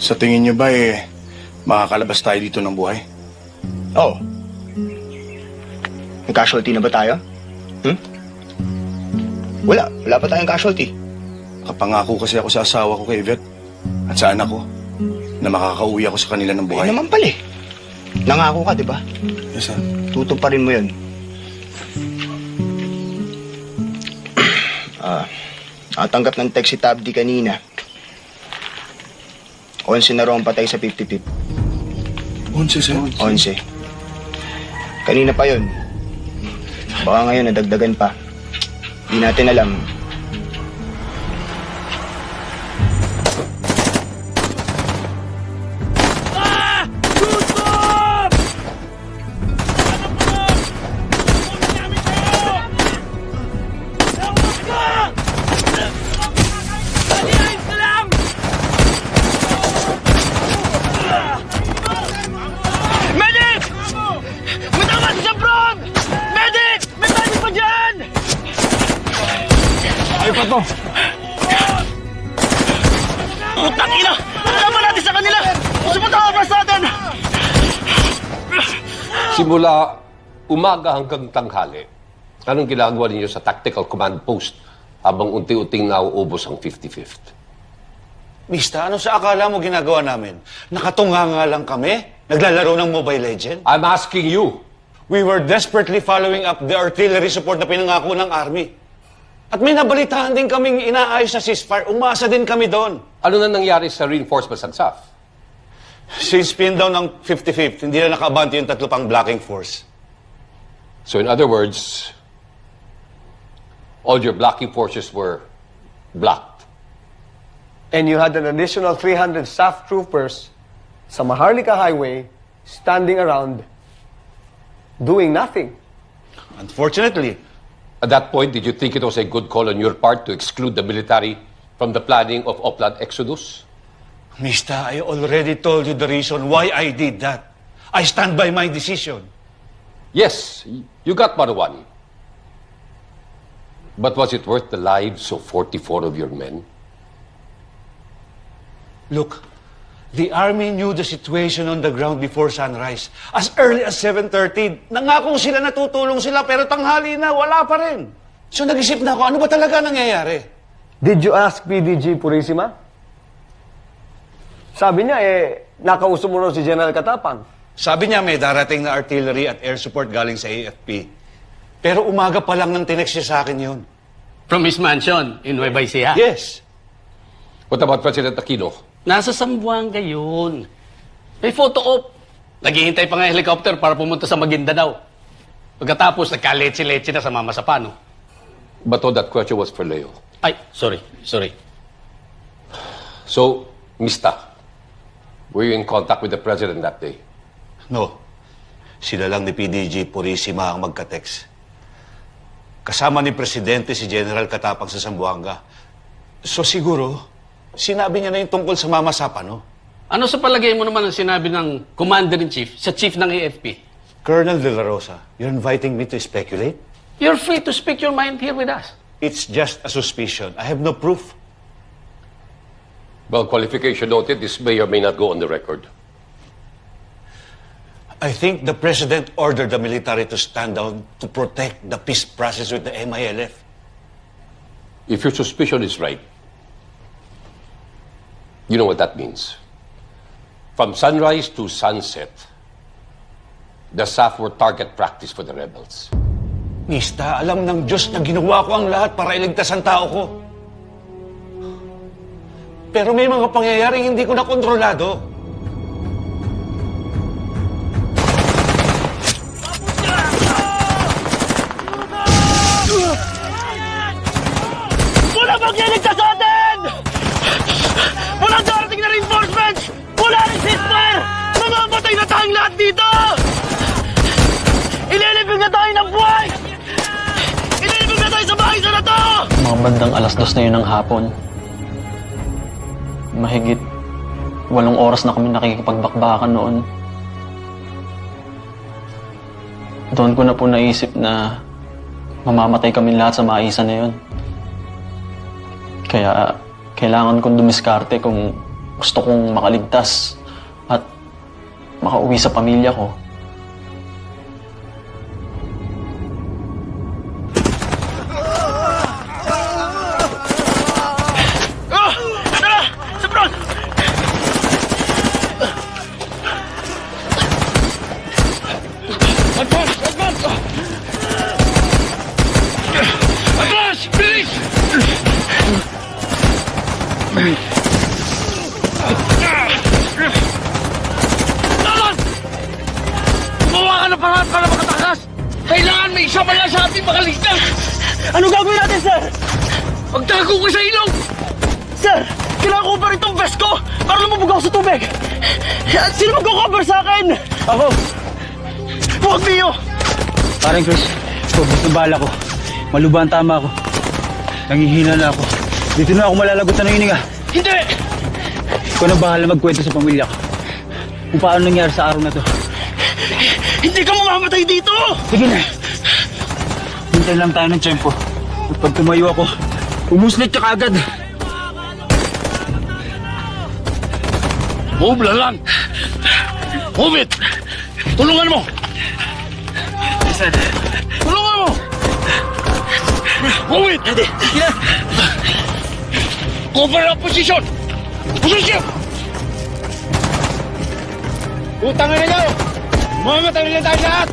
Sa tingin niyo ba makakalabas tayo dito ng buhay? Oo. May casualty na ba tayo? Wala pa tayong casualty. Kapangako kasi ako sa asawa ko kay Yvette at sa anak ko na makakauwi ako sa kanila ng buhay. Naman pala eh. Nangako ka, di ba? Yes, sir. Tutuparin mo yun. Natanggap ng text si Tabdi kanina. 11 na raw ang patay sa 50-50. 11, sir? 11. Kanina pa yun. Baka ngayon nadagdagan pa. Hindi natin alam. Medic! May tama sa front! Medic! May tama pa dyan! Ay pa to! Putang ina! Laban natin sa kanila! Sumunta ka para sa atin! Simula umaga hanggang tanghali, anong ginagawa ninyo sa tactical command post habang unti-unting nauubos ang 55th? Mista, ano sa akala mo ginagawa namin? Nakatunganga lang kami? Naglalaro ng Mobile Legend? I'm asking you. We were desperately following up the artillery support na pinangako ng Army. At may nabalitaan din kaming inaayos na ceasefire. Umasa din kami doon. Ano na nangyari sa reinforcements ng SAF? Since pin down ng 55th, hindi na nakabante yung 3 pang blocking force. So in other words, all your blocking forces were blocked. And you had an additional 300 SAF troopers sa Maharlika Highway standing around doing nothing. Unfortunately. At that point, did you think it was a good call on your part to exclude the military from the planning of Opland Exodus? Mista, I already told you the reason why I did that. I stand by my decision. Yes, you got Marwan. But was it worth the lives of 44 of your men? Look, the Army knew the situation on the ground before sunrise. As early as 7:30, nangako sila natutulong sila pero tanghali na, wala pa rin. So nag-isip na ako, ano ba talaga nangyayari? Did you ask PDG Purisima? Sabi niya, nakausap mo raw si General Katapang. Sabi niya may darating na artillery at air support galing sa AFP. Pero umaga pa lang nang tinext siya sa akin yun. From his mansion in Nueva Ecija? Yes. What about President Aquino? Nasa Zamboanga yun. May photo op. Naghihintay pa nga helicopter para pumunta sa Maguindanao. Pagkatapos, nagka-leche-leche na sa Mama Sapano. But all that question was for Leo. Ay, sorry. So, Mista, were you in contact with the President that day? No. Sila lang ni PDG Purisima ang magka-text. Kasama ni Presidente si General Katapang sa Zamboanga. So siguro, sinabi niya na yung tungkol sa Mama Sapano. Ano sa palagay mo naman ang sinabi ng Commander-in-Chief sa Chief ng AFP? Colonel De La Rosa, you're inviting me to speculate? You're free to speak your mind here with us. It's just a suspicion. I have no proof. Well, qualification noted, this may or may not go on the record. I think the President ordered the military to stand down to protect the peace process with the MILF. If your suspicion is right, you know what that means. From sunrise to sunset, the SAF were target practice for the rebels. Mista, alam ng Diyos na ginawa ko ang lahat para iligtas ang tao ko. Pero may mga pangyayaring hindi ko na kontrolado. Wala bang kiligtas sa atin! Walang darating na reinforcements! Wala rin ceasefire! Mamamatay na tayong lahat dito! Ililibig na tayo ng buhay! Ililibig na tayo sa bahay na to! Mga bandang 2:00 na yun ng hapon. Mahigit 8 oras na kami nakikipagbakbakan noon. Doon ko na po naisip na mamamatay kami lahat sa maisan na yun. Kaya kailangan kong dumiskarte kung gusto kong makaligtas at makauwi sa pamilya ko. Tara! Sa front! Advance! Advance! Advance! Bilis! Lalan! Gumawa ka ng paraan para makatakas! Kailangan may isa pa lang sa ating makaligtas! Ano gagawin natin, sir? Magtago ko sa ilog! Sir, kailangan ko pa rin itong vest ko para lumubog ako sa tubig! Sino magko-cover sa akin? Ako. Huwag niyo! Parang Chris, focus na bala ko. Maluba ang tama ko. Nangihina na ako. Dito na ako malalagot na ng hininga. Hindi! Ikaw na bahala magkwento sa pamilya ko. Kung paano nangyari sa araw na to. Hindi ka mamamatay dito! Sige na. Hintay lang tayo ng tiyempo. At pag tumayo ako, umuslit ka agad. Move, Lalan! Move it! Tulungan mo! Sir. Tulungan mo! Move it! Hindi. Cover up position! Position! Utangin na nyo! Mamamatay na lang tayo lahat!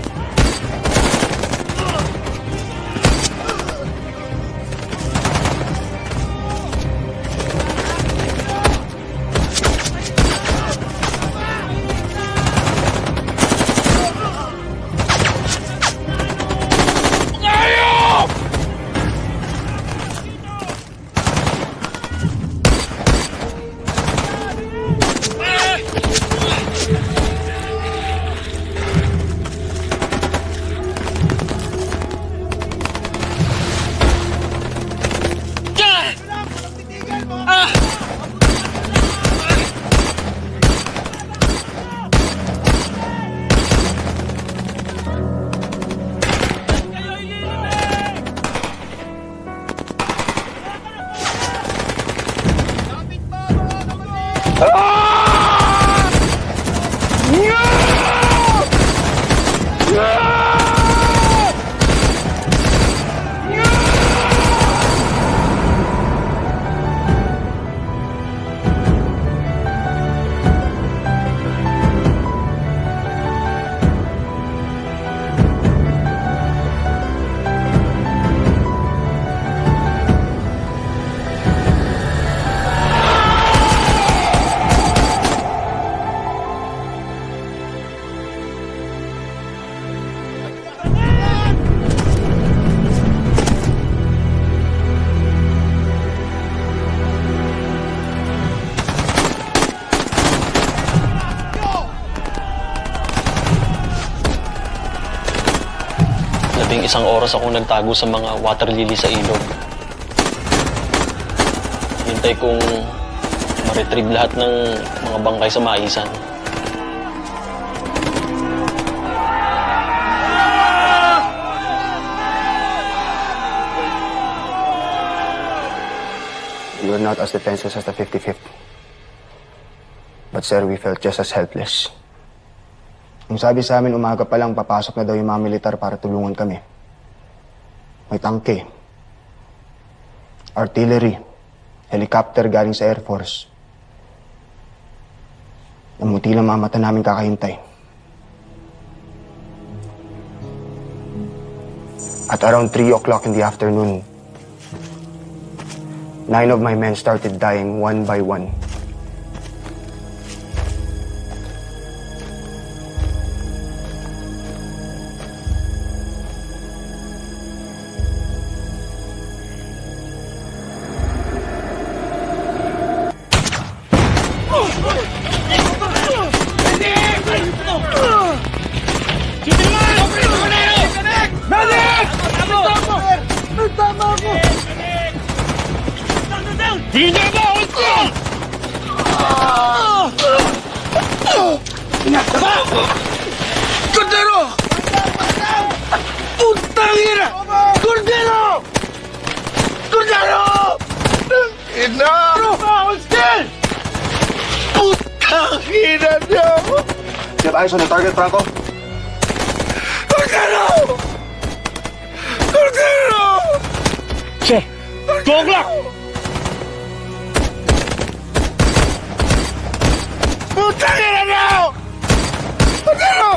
Isang oras ako nagtago sa mga water lily sa ilog. Hintay kong ma-retrieve lahat ng mga bangkay sa maisan. We were not as defenseless as the 55th. But sir, we felt just as helpless. Yung sabi sa amin, umaga pa lang, papasok na daw yung mga militar para tulungan kami. May tangke, artillery, helicopter galing sa Air Force. Namuti lang mga mata namin kakahintay. At around 3 o'clock in the afternoon, 9 of my men started dying one by one. Medic! Tama ako! Hindi ba ako? Cordero! Putang ina! Cordero! Cordero! Ina! Hostel! Putang ina niyo! Sir, ayos on the target, Franco. Cordero! Cordero! Che! 2 o'clock! Putang ina niyo! Cordero!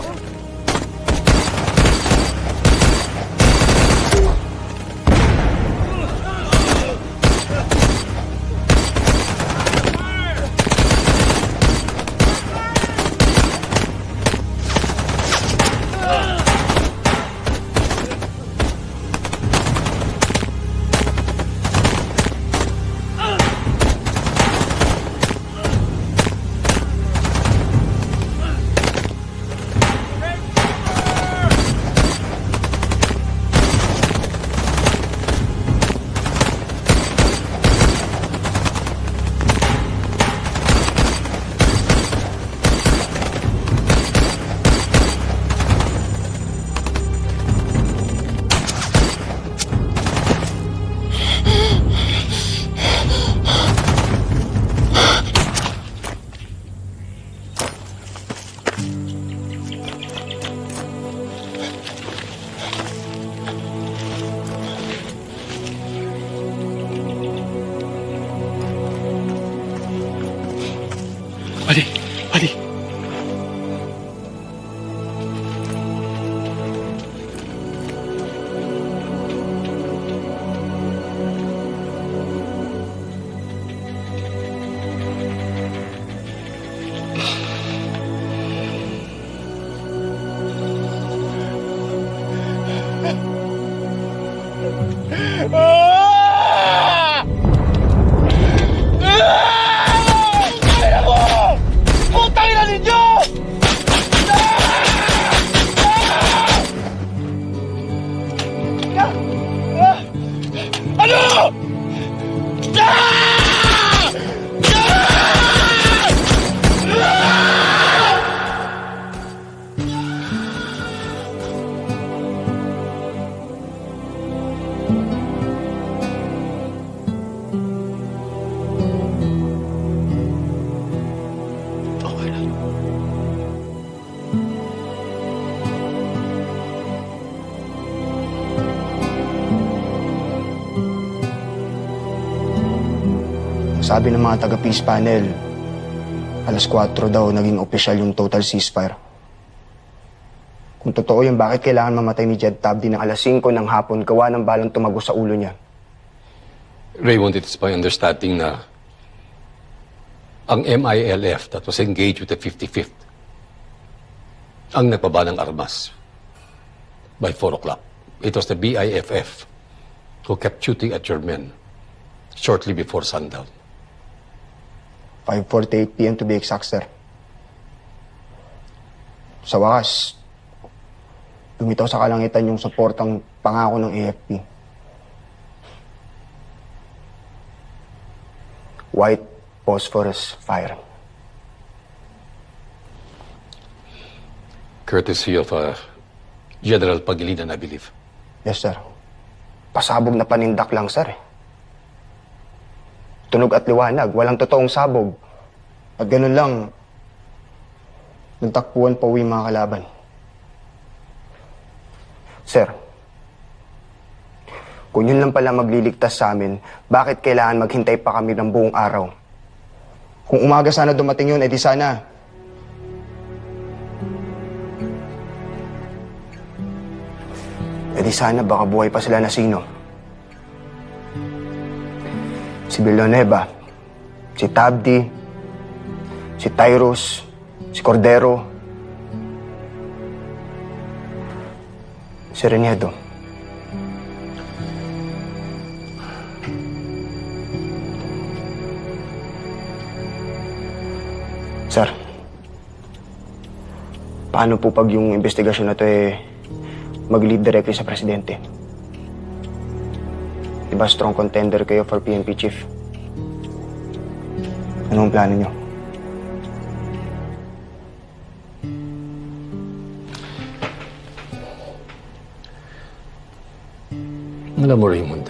Buddy, buddy. Sabi ng mga taga-peace panel, alas 4 daw naging opisyal yung total ceasefire. Kung totoo yun, bakit kailangan mamatay ni Jed Tabdi ng alas 5 ng hapon gawa ng balang tumagos sa ulo niya? Raymond, it is my understanding na ang MILF that was engaged with the 55th ang nagpaba ng armas by 4 o'clock. It was the BIFF who kept shooting at your men shortly before sundown. 5:48 p.m. to be exact, sir. Sa wakas, lumitaw sa kalangitan yung suportang pangako ng AFP. White phosphorus fire. Courtesy of General Pagilinan, I believe. Yes, sir. Pasabog na panindak lang, sir. Tunog at liwanag, walang totoong sabog. At ganun lang, nagtakpuan pa uwi mga kalaban. Sir, kung yun lang pala magliligtas sa amin, bakit kailangan maghintay pa kami ng buong araw? Kung umaga sana dumating yun, edi sana. Edi sana baka buhay pa sila na sino. Si Villanueva, si Tabdi, si Tyrus, si Cordero, si Renedo. Sir, Paano po pag yung investigasyon na to mag-lead directly sa presidente? Diba strong contender kayo for PNP chief? Anong plano nyo? Alam mo, Raymond,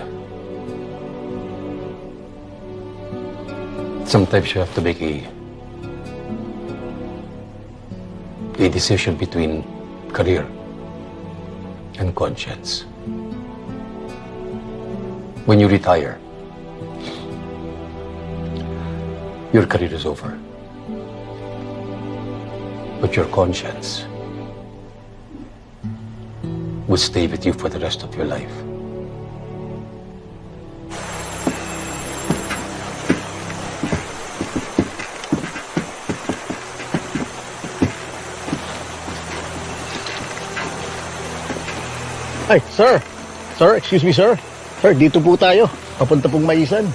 sometimes you have to make a decision between career and conscience. When you retire, your career is over. But your conscience will stay with you for the rest of your life. Ay, sir! Sir, excuse me, sir. Sir, dito po tayo. Papunta pong Maisan.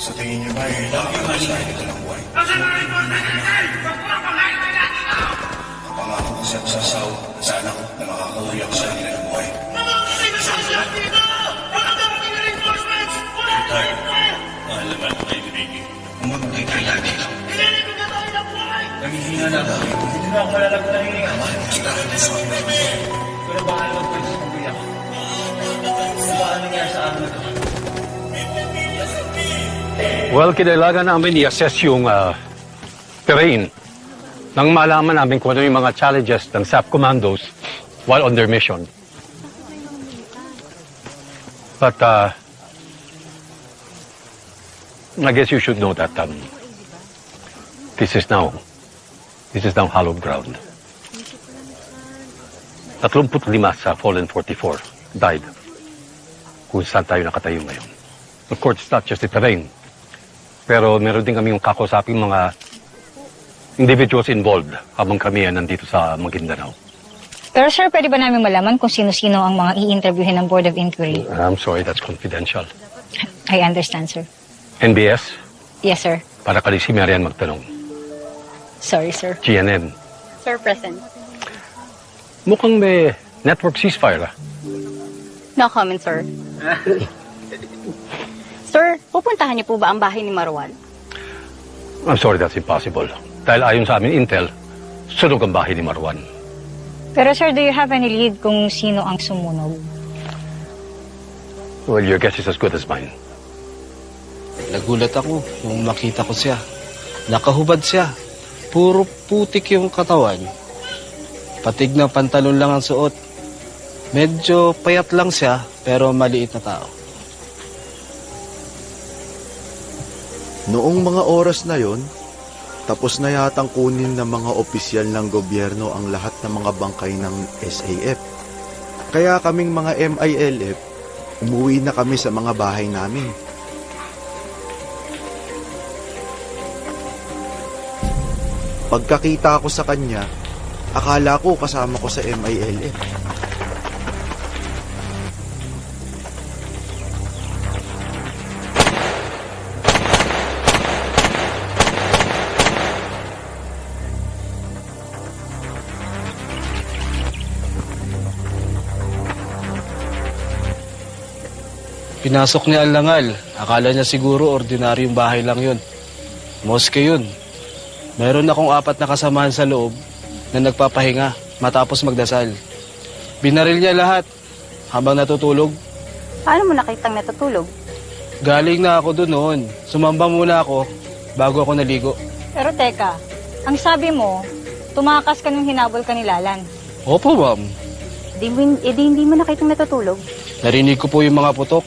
Sa tingin niyo ba nakakasaya ito ng buhay? Napangako ko sa sasaw sa anak ko na makakauwi ako sa kanila ng buhay. Tayo, mahal naman ko kayo binigay. Umabuti tayo lahat dito. Nangihina na ako. Hindi na ako malalagot na hininga. Pero baka naman pwede sa pagbuhay ako. Baka nangyari sa akin na ito. Well, kinailangan namin i-assess yung terrain nang malaman namin kung ano yung mga challenges ng SAP commandos while on their mission. But I guess you should know that this is now hallowed ground. 35 sa Fallen 44 died kung saan tayo nakatayo ngayon. Of course, it's not just the terrain. Pero meron din kami yung kakusaping mga individuals involved habang kami ay nandito sa Maguindanao. Pero sir, pwede ba namin malaman kung sino-sino ang mga i-interviewin ng Board of Inquiry? I'm sorry, that's confidential. I understand, sir. NBS? Yes, sir. Para kali si Marian magtanong. Sorry, sir. GNN? Sir, present. Mukhang may network ceasefire, ah. No comment, sir. Sir, pupuntahan niyo po ba ang bahay ni Marwan? I'm sorry, that's impossible. Dahil ayon sa amin intel, sunog ang bahay ni Marwan. Pero sir, do you have any lead kung sino ang sumunog? Well, your guess is as good as mine. Nagulat ako nung makita ko siya. Nakahubad siya. Puro putik yung katawan. Patig na pantalon lang ang suot. Medyo payat lang siya, pero maliit na tao. Noong mga oras na yon, tapos na yatang kunin ng mga opisyal ng gobyerno ang lahat ng mga bangkay ng SAF. Kaya kaming mga MILF, umuwi na kami sa mga bahay namin. Pagkakita ko sa kanya, akala ko kasama ko sa MILF. Pinasok ni Alangal. Akala niya siguro ordinaryong bahay lang yun. Moske yun. Meron akong 4 na kasamahan sa loob na nagpapahinga matapos magdasal. Binaril niya lahat habang natutulog. Paano mo nakitang natutulog? Galing na ako doon noon. Sumamba muna ako bago ako naligo. Pero teka, ang sabi mo, tumakas ka nung hinabol ka ni Lalan. Opo, ma'am. Hindi mo nakitang natutulog? Narinig ko po yung mga putok.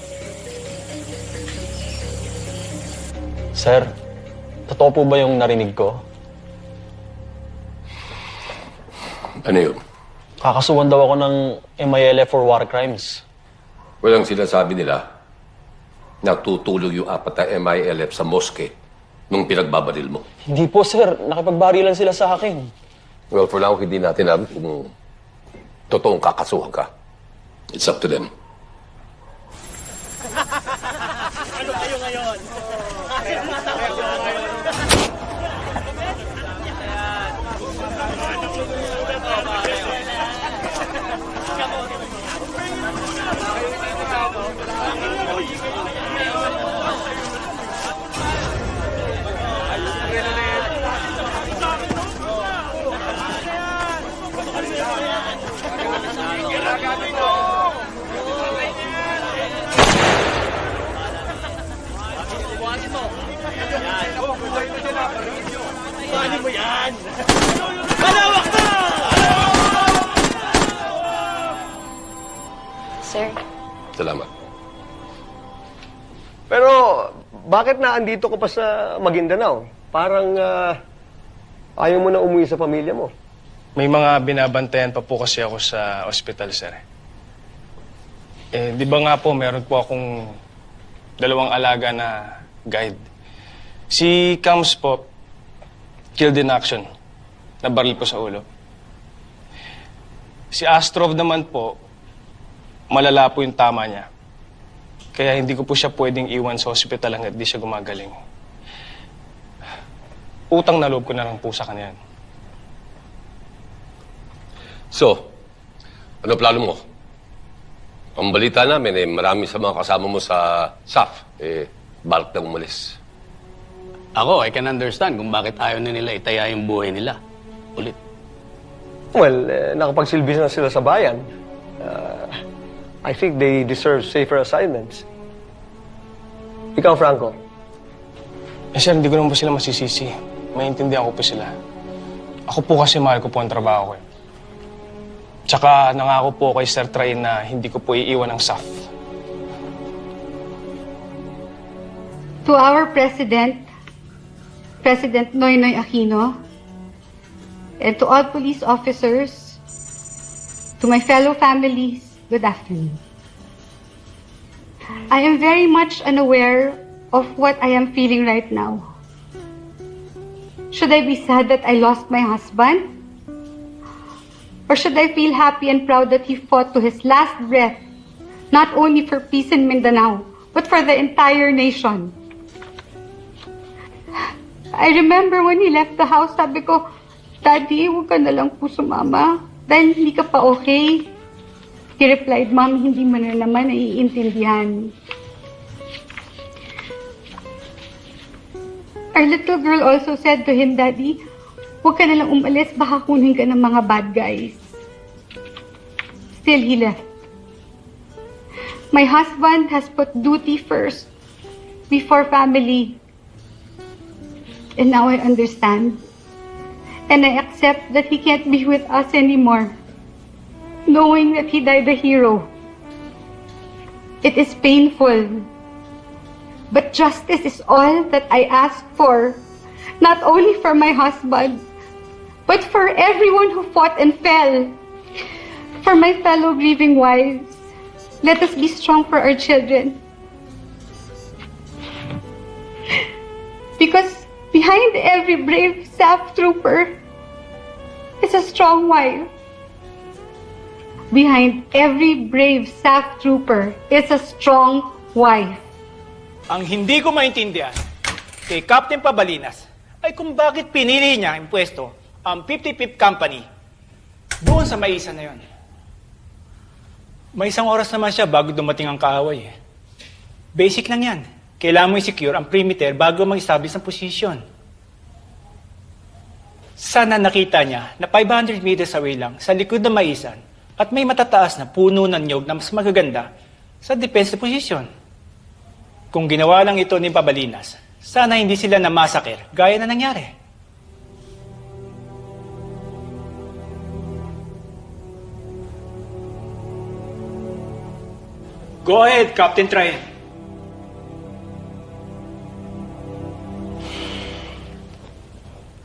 Sir, totoo po ba yung narinig ko? Ano yun? Kakasuhan daw ako ng MILF for war crimes. Walang sinasabi nila na tutulog yung 4 na MILF sa moske nung pinagbabaril mo. Hindi po, sir. Nakipagbarilan sila sa akin. Well, for now, hindi natin alam kung totoong kakasuhan ka. It's up to them. Ano kayo ngayon? Paano mo yan? Malawak na! Sir, Salamat. Pero, bakit naandito ko pa sa Maguindanao? Parang ayaw mo na umuwi sa pamilya mo. May mga binabantayan pa po kasi ako sa ospital, sir. Di ba nga po, meron po akong 2 alaga na guide. Si Cams po, killed in action. Nabaril po sa ulo. Si Astrov naman po, malala po yung tama niya. Kaya hindi ko po siya pwedeng iwan sa ospital hanggat di siya gumagaling. Utang na loob ko na lang po sa kanya. So, ano plano mo? Ang balita namin, marami sa mga kasama mo sa SAF, balak na umalis. Ako, I can understand kung bakit ayaw na nila itaya yung buhay nila. Ulit. Well, nakapagsilbi na sila sa bayan. I think they deserve safer assignments. Ikaw, Franco? Sir, hindi ko naman po sila masisisi. Maintindihan ko po sila. Ako po kasi mahal ko po ang trabaho ko. Tsaka nangako po kay Sir Train na hindi ko po iiwan ang SAF. To our President, President Noynoy Aquino, and to all police officers, to my fellow families, good afternoon. I am very much unaware of what I am feeling right now. Should I be sad that I lost my husband? Or should I feel happy and proud that he fought to his last breath, not only for peace in Mindanao, but for the entire nation? I remember when he left the house, sabi ko, Daddy, huwag ka na lang po sumama dahil hindi ka pa okay. He replied, Mom, hindi mo na naman naiintindihan. Our little girl also said to him, Daddy, huwag ka na lang umalis, baka kunin ka ng mga bad guys. Still, he left. My husband has put duty first, before family. And now I understand. And I accept that he can't be with us anymore, knowing that he died a hero. It is painful. But justice is all that I ask for, not only for my husband, but for everyone who fought and fell. For my fellow grieving wives, let us be strong for our children. Because behind every brave SAF trooper is a strong wife. Behind every brave SAF trooper is a strong wife. Ang hindi ko maintindihan kay Captain Pabalinas ay kung bakit pinili niya ang pwesto ang 55th Company doon sa maisa na yon. May 1 oras naman siya bago dumating ang kaaway. Basic lang yan. Kailangan mo i-secure ang perimeter bago mag-establish ng posisyon. Sana nakita niya na 500 meters away lang sa likod ng maisan at may matataas na puno ng nyog na mas magaganda sa defense position. Kung ginawa lang ito ni Pabalinas, sana hindi sila na-massacre gaya na nangyari. Go ahead, Captain Train.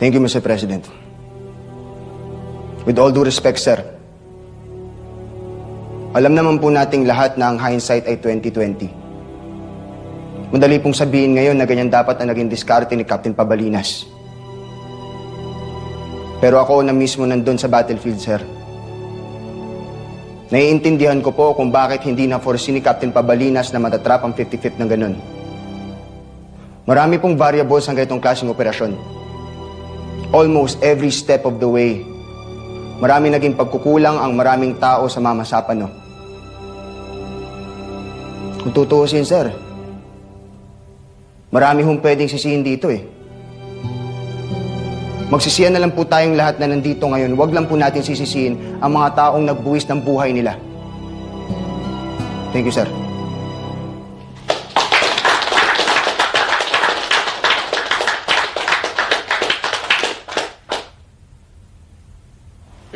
Thank you, Mr. President. With all due respect, sir, alam naman po nating lahat na ang hindsight ay 2020. Madali pong sabihin ngayon na ganyan dapat ang naging diskarte ni Captain Pabalinas. Pero ako na mismo nandun sa battlefield, sir. Naiintindihan ko po kung bakit hindi na-foresee ni Captain Pabalinas na matatrap ang 55th ng ganun. Marami pong variables ang ganitong klaseng operasyon. Almost every step of the way, marami naging pagkukulang ang maraming tao sa mamasapan, no? Kung tutuusin, sir, marami hong pwedeng sisihin dito, eh. Magsisiyan na lang po tayong lahat na nandito ngayon. Huwag lang po natin sisisihin ang mga taong nagbuwis ng buhay nila. Thank you, sir.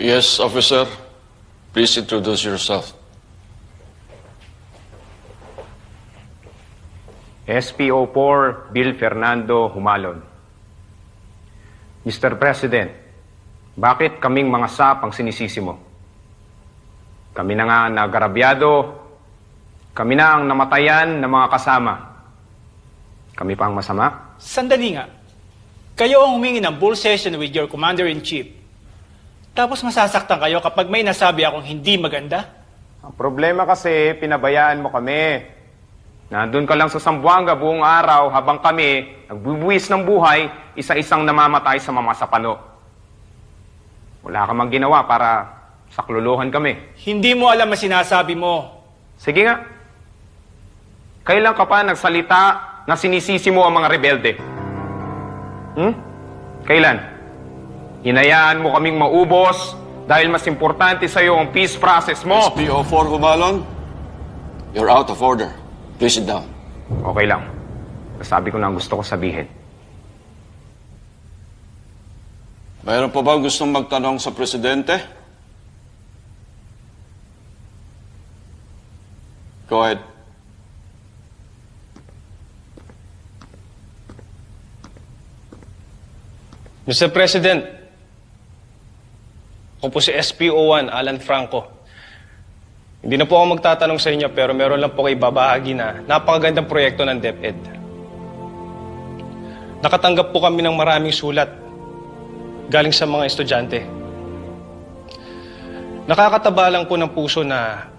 Yes, officer. Please introduce yourself. SPO4 Bill Fernando Humalon. Mr. President, bakit kaming mga SAP ang sinisisi mo? Kami na nga nagarabyado, kami na ang namatayan ng mga kasama. Kami pa ang masama? Sandali nga. Kayo ang humingi ng bull session with your commander-in-chief. Tapos masasaktan kayo kapag may nasabi akong hindi maganda? Ang problema kasi, pinabayaan mo kami. Nandun ka lang sa Zamboanga buong araw habang kami, nagbubuwis ng buhay, isa-isang namamatay sa mamasapano. Wala ka mang ginawa para sakluluhan kami. Hindi mo alam ang sinasabi mo. Sige nga. Kailan ka pa nagsalita na sinisisi mo ang mga rebelde? Kailan? Hinayaan mo kaming maubos dahil mas importante sa'yo ang peace process mo. SPO4 Humalon, you're out of order. Please sit down. Okay lang. Nasabi ko na ang gusto ko sabihin. Mayroon pa ba gustong magtanong sa presidente? Go ahead. Mr. President, ako po si SPO1 Alan Franco. Hindi na po ako magtatanong sa inyo pero meron lang po kayo babahagi na napakagandang proyekto ng DepEd. Nakatanggap po kami ng maraming sulat galing sa mga estudyante. Nakakataba lang po ng puso na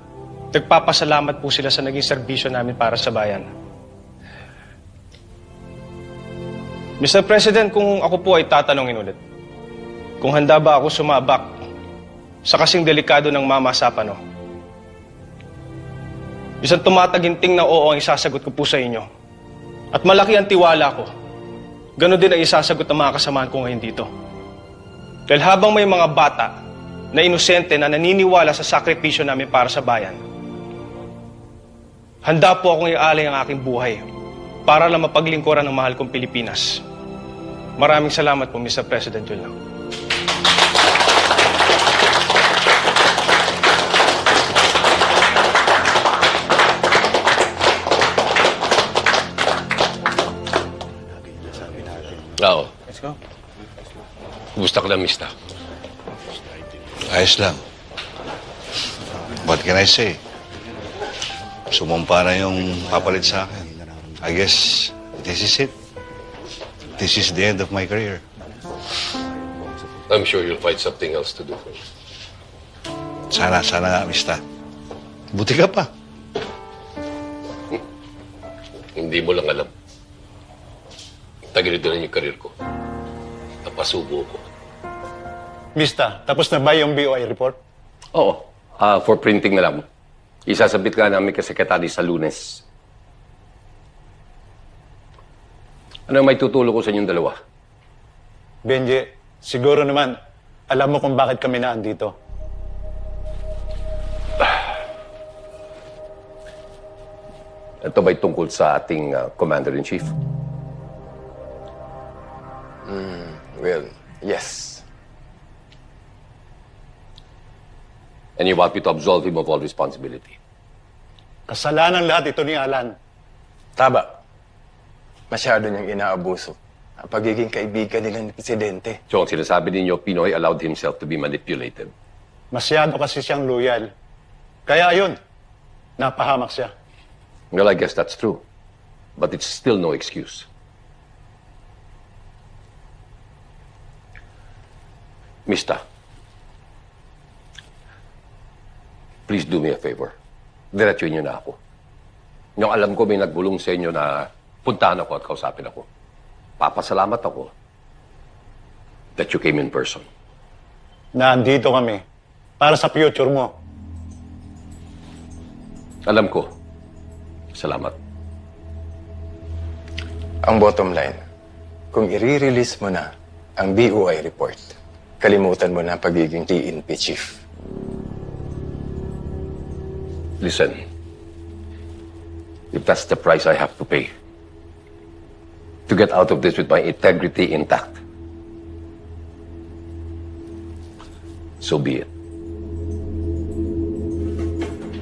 nagpapasalamat po sila sa naging serbisyo namin para sa bayan. Mr. President, kung ako po ay tatanungin ulit, kung handa ba ako sumabak sa kasing delikado ng Mama Sapano, isang tumataginting na oo ang isasagot ko po sa inyo. At malaki ang tiwala ko. Ganon din ang isasagot ng mga kasamahan ko ngayon dito. Dahil habang may mga bata na inosente na naniniwala sa sakripisyo namin para sa bayan, handa po akong ialay ang aking buhay para lang mapaglingkuran ng mahal kong Pilipinas. Maraming salamat po, Mr. President. Yun lang. Oo. Let's go. Gusto ka lang, mister. Ayos lang. What can I say? Sumumpa na yung papalit sa akin. I guess this is it. This is the end of my career. I'm sure you'll find something else to do for me. Sana nga, mista. Buti ka pa. Hindi mo lang alam. Tagilid na yung karir ko. Napasubo ko. Mista, tapos na ba yung BOI report? Oo. For printing na lang. Isasabit ka namin kay Sekretary sa Lunes. Ano may tutulong ko sa inyong dalawa? Benji, siguro naman, alam mo kung bakit kami naandito. Ito ba'y tungkol sa ating Commander-in-Chief? Well, yes. And you want me to absolve him of all responsibility? Kasalanan lahat ito ni Alan. Tama. Masyado niyang inaabuso ang pagiging kaibigan nila ni Presidente. So ang sinasabi ninyo, Pinoy allowed himself to be manipulated. Masyado kasi siyang loyal. Kaya ayun, napahamak siya. Well, I guess that's true. But it's still no excuse. Mista, please do me a favor. Diretsuin niyo na ako. Yung alam ko may nagbulong sa inyo na puntahan ako at kausapin ako. Papasalamat ako that you came in person. Nandito kami para sa future mo. Alam ko. Salamat. Ang bottom line, kung i-release mo na ang BOI report, kalimutan mo na ang pagiging PNP chief. Listen, if that's the price I have to pay to get out of this with my integrity intact, so be it.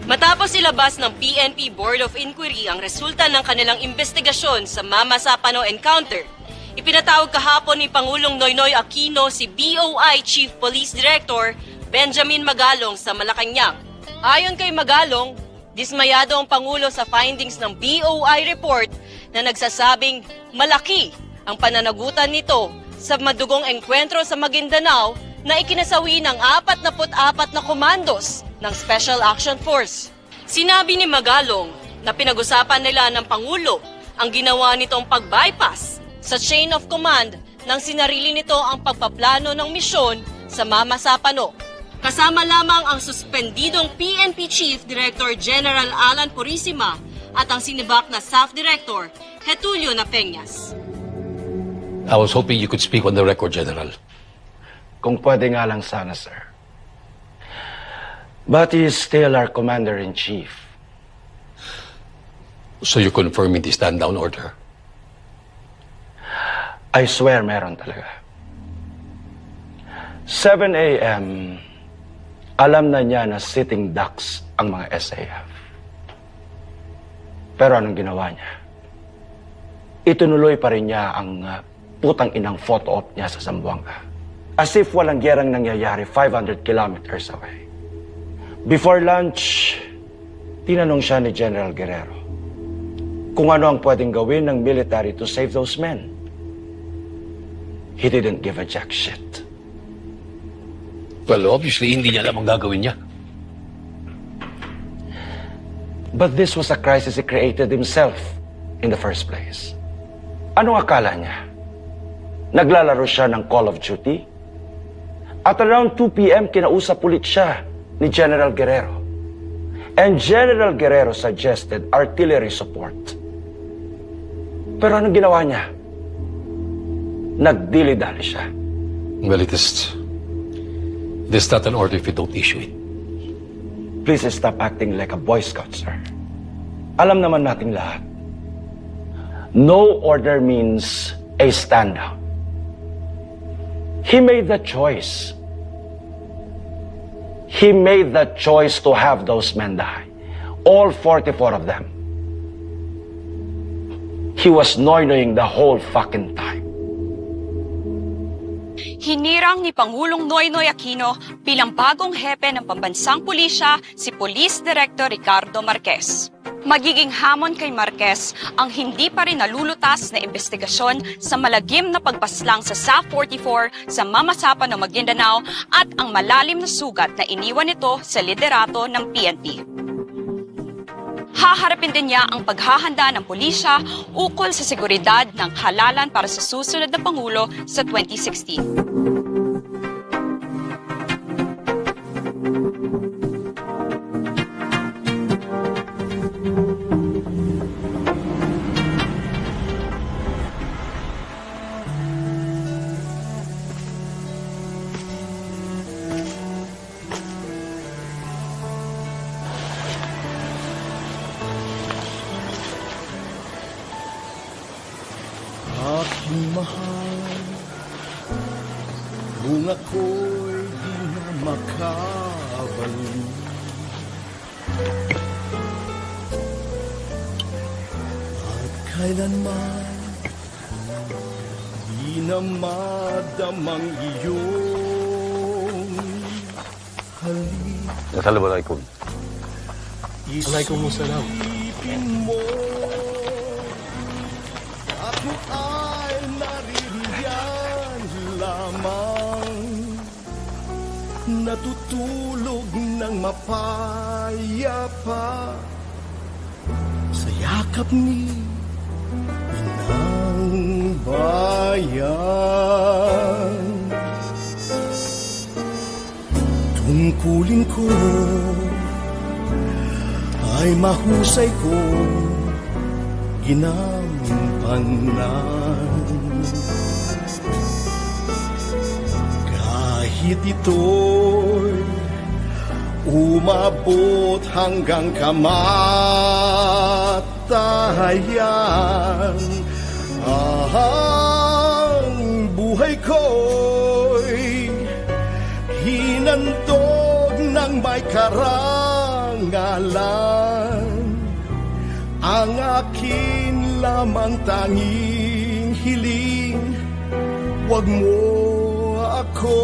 Matapos ilabas ng PNP Board of Inquiry ang resulta ng kanilang investigasyon sa Mama Sapano encounter, ipinatawag kahapon ni Pangulong Noynoy Aquino si BOI Chief Police Director Benjamin Magalong sa Malacanang. Ayon kay Magalong, dismayado ang Pangulo sa findings ng BOI report na nagsasabing malaki ang pananagutan nito sa madugong engkwentro sa Maguindanao na ikinasawi ng 44 na komandos ng Special Action Force. Sinabi ni Magalong na pinag-usapan nila ng Pangulo ang ginawa nitong pag-bypass sa chain of command nang sinarili nito ang pagpaplano ng misyon sa Mama Sapano. Kasama lamang ang suspendidong PNP Chief Director General Alan Purisima at ang sinibak na Staff Director Getulio Napeñas. I was hoping you could speak on the record, General. Kung pwede nga lang sana, sir. But he is still our Commander-in-Chief. So you're confirming the stand-down order? I swear meron talaga. 7 a.m., alam na niya na sitting ducks ang mga SAF. Pero anong ginawa niya? Itunuloy pa rin niya ang putang inang photo op niya sa Zamboanga. As if walang gyerang nangyayari 500 kilometers away. Before lunch, tinanong siya ni General Guerrero kung ano ang pwedeng gawin ng military to save those men. He didn't give a jack shit. Well, obviously, hindi niya alam ang gagawin niya. But this was a crisis he created himself in the first place. Anong akala niya? Naglalaro siya ng Call of Duty? At around 2 p.m., kinausap ulit siya ni General Guerrero. And General Guerrero suggested artillery support. Pero anong ginawa niya? Nagdili-dali siya. Well, it is not an order if you don't issue it. Please stop acting like a Boy Scout, sir. Alam naman nating lahat. No order means a stand-down. He made the choice. He made the choice to have those men die. All 44 of them. He was noynoying the whole fucking time. Hinirang ni Pangulong Noynoy Aquino bilang bagong hepe ng pambansang pulisya si Police Director Ricardo Marquez. Magiging hamon kay Marquez ang hindi pa rin nalulutas na investigasyon sa malagim na pagpaslang sa SAF-44 sa Mama Sapano, Maguindanao at ang malalim na sugat na iniwan nito sa liderato ng PNP. Haharapin din niya ang paghahanda ng pulisya ukol sa seguridad ng halalan para sa susunod na Pangulo sa 2016. Aking mahal, kung ako'y di na makabalik, at kailanman na madamang iyong halik. Assalamualaikum. Waalaikumsalam. Mo, ako ay naririyan lamang, natutulog ng mapayapa sa yakap ni Inang Bayan. Tungkulin ko ay mahusay ko ginampanan. Kahit ito'y umabot hanggang kamatayan, ang buhay ko'y hinandog ng may karangalan. Ang akin lamang tanging hiling, wag mo ako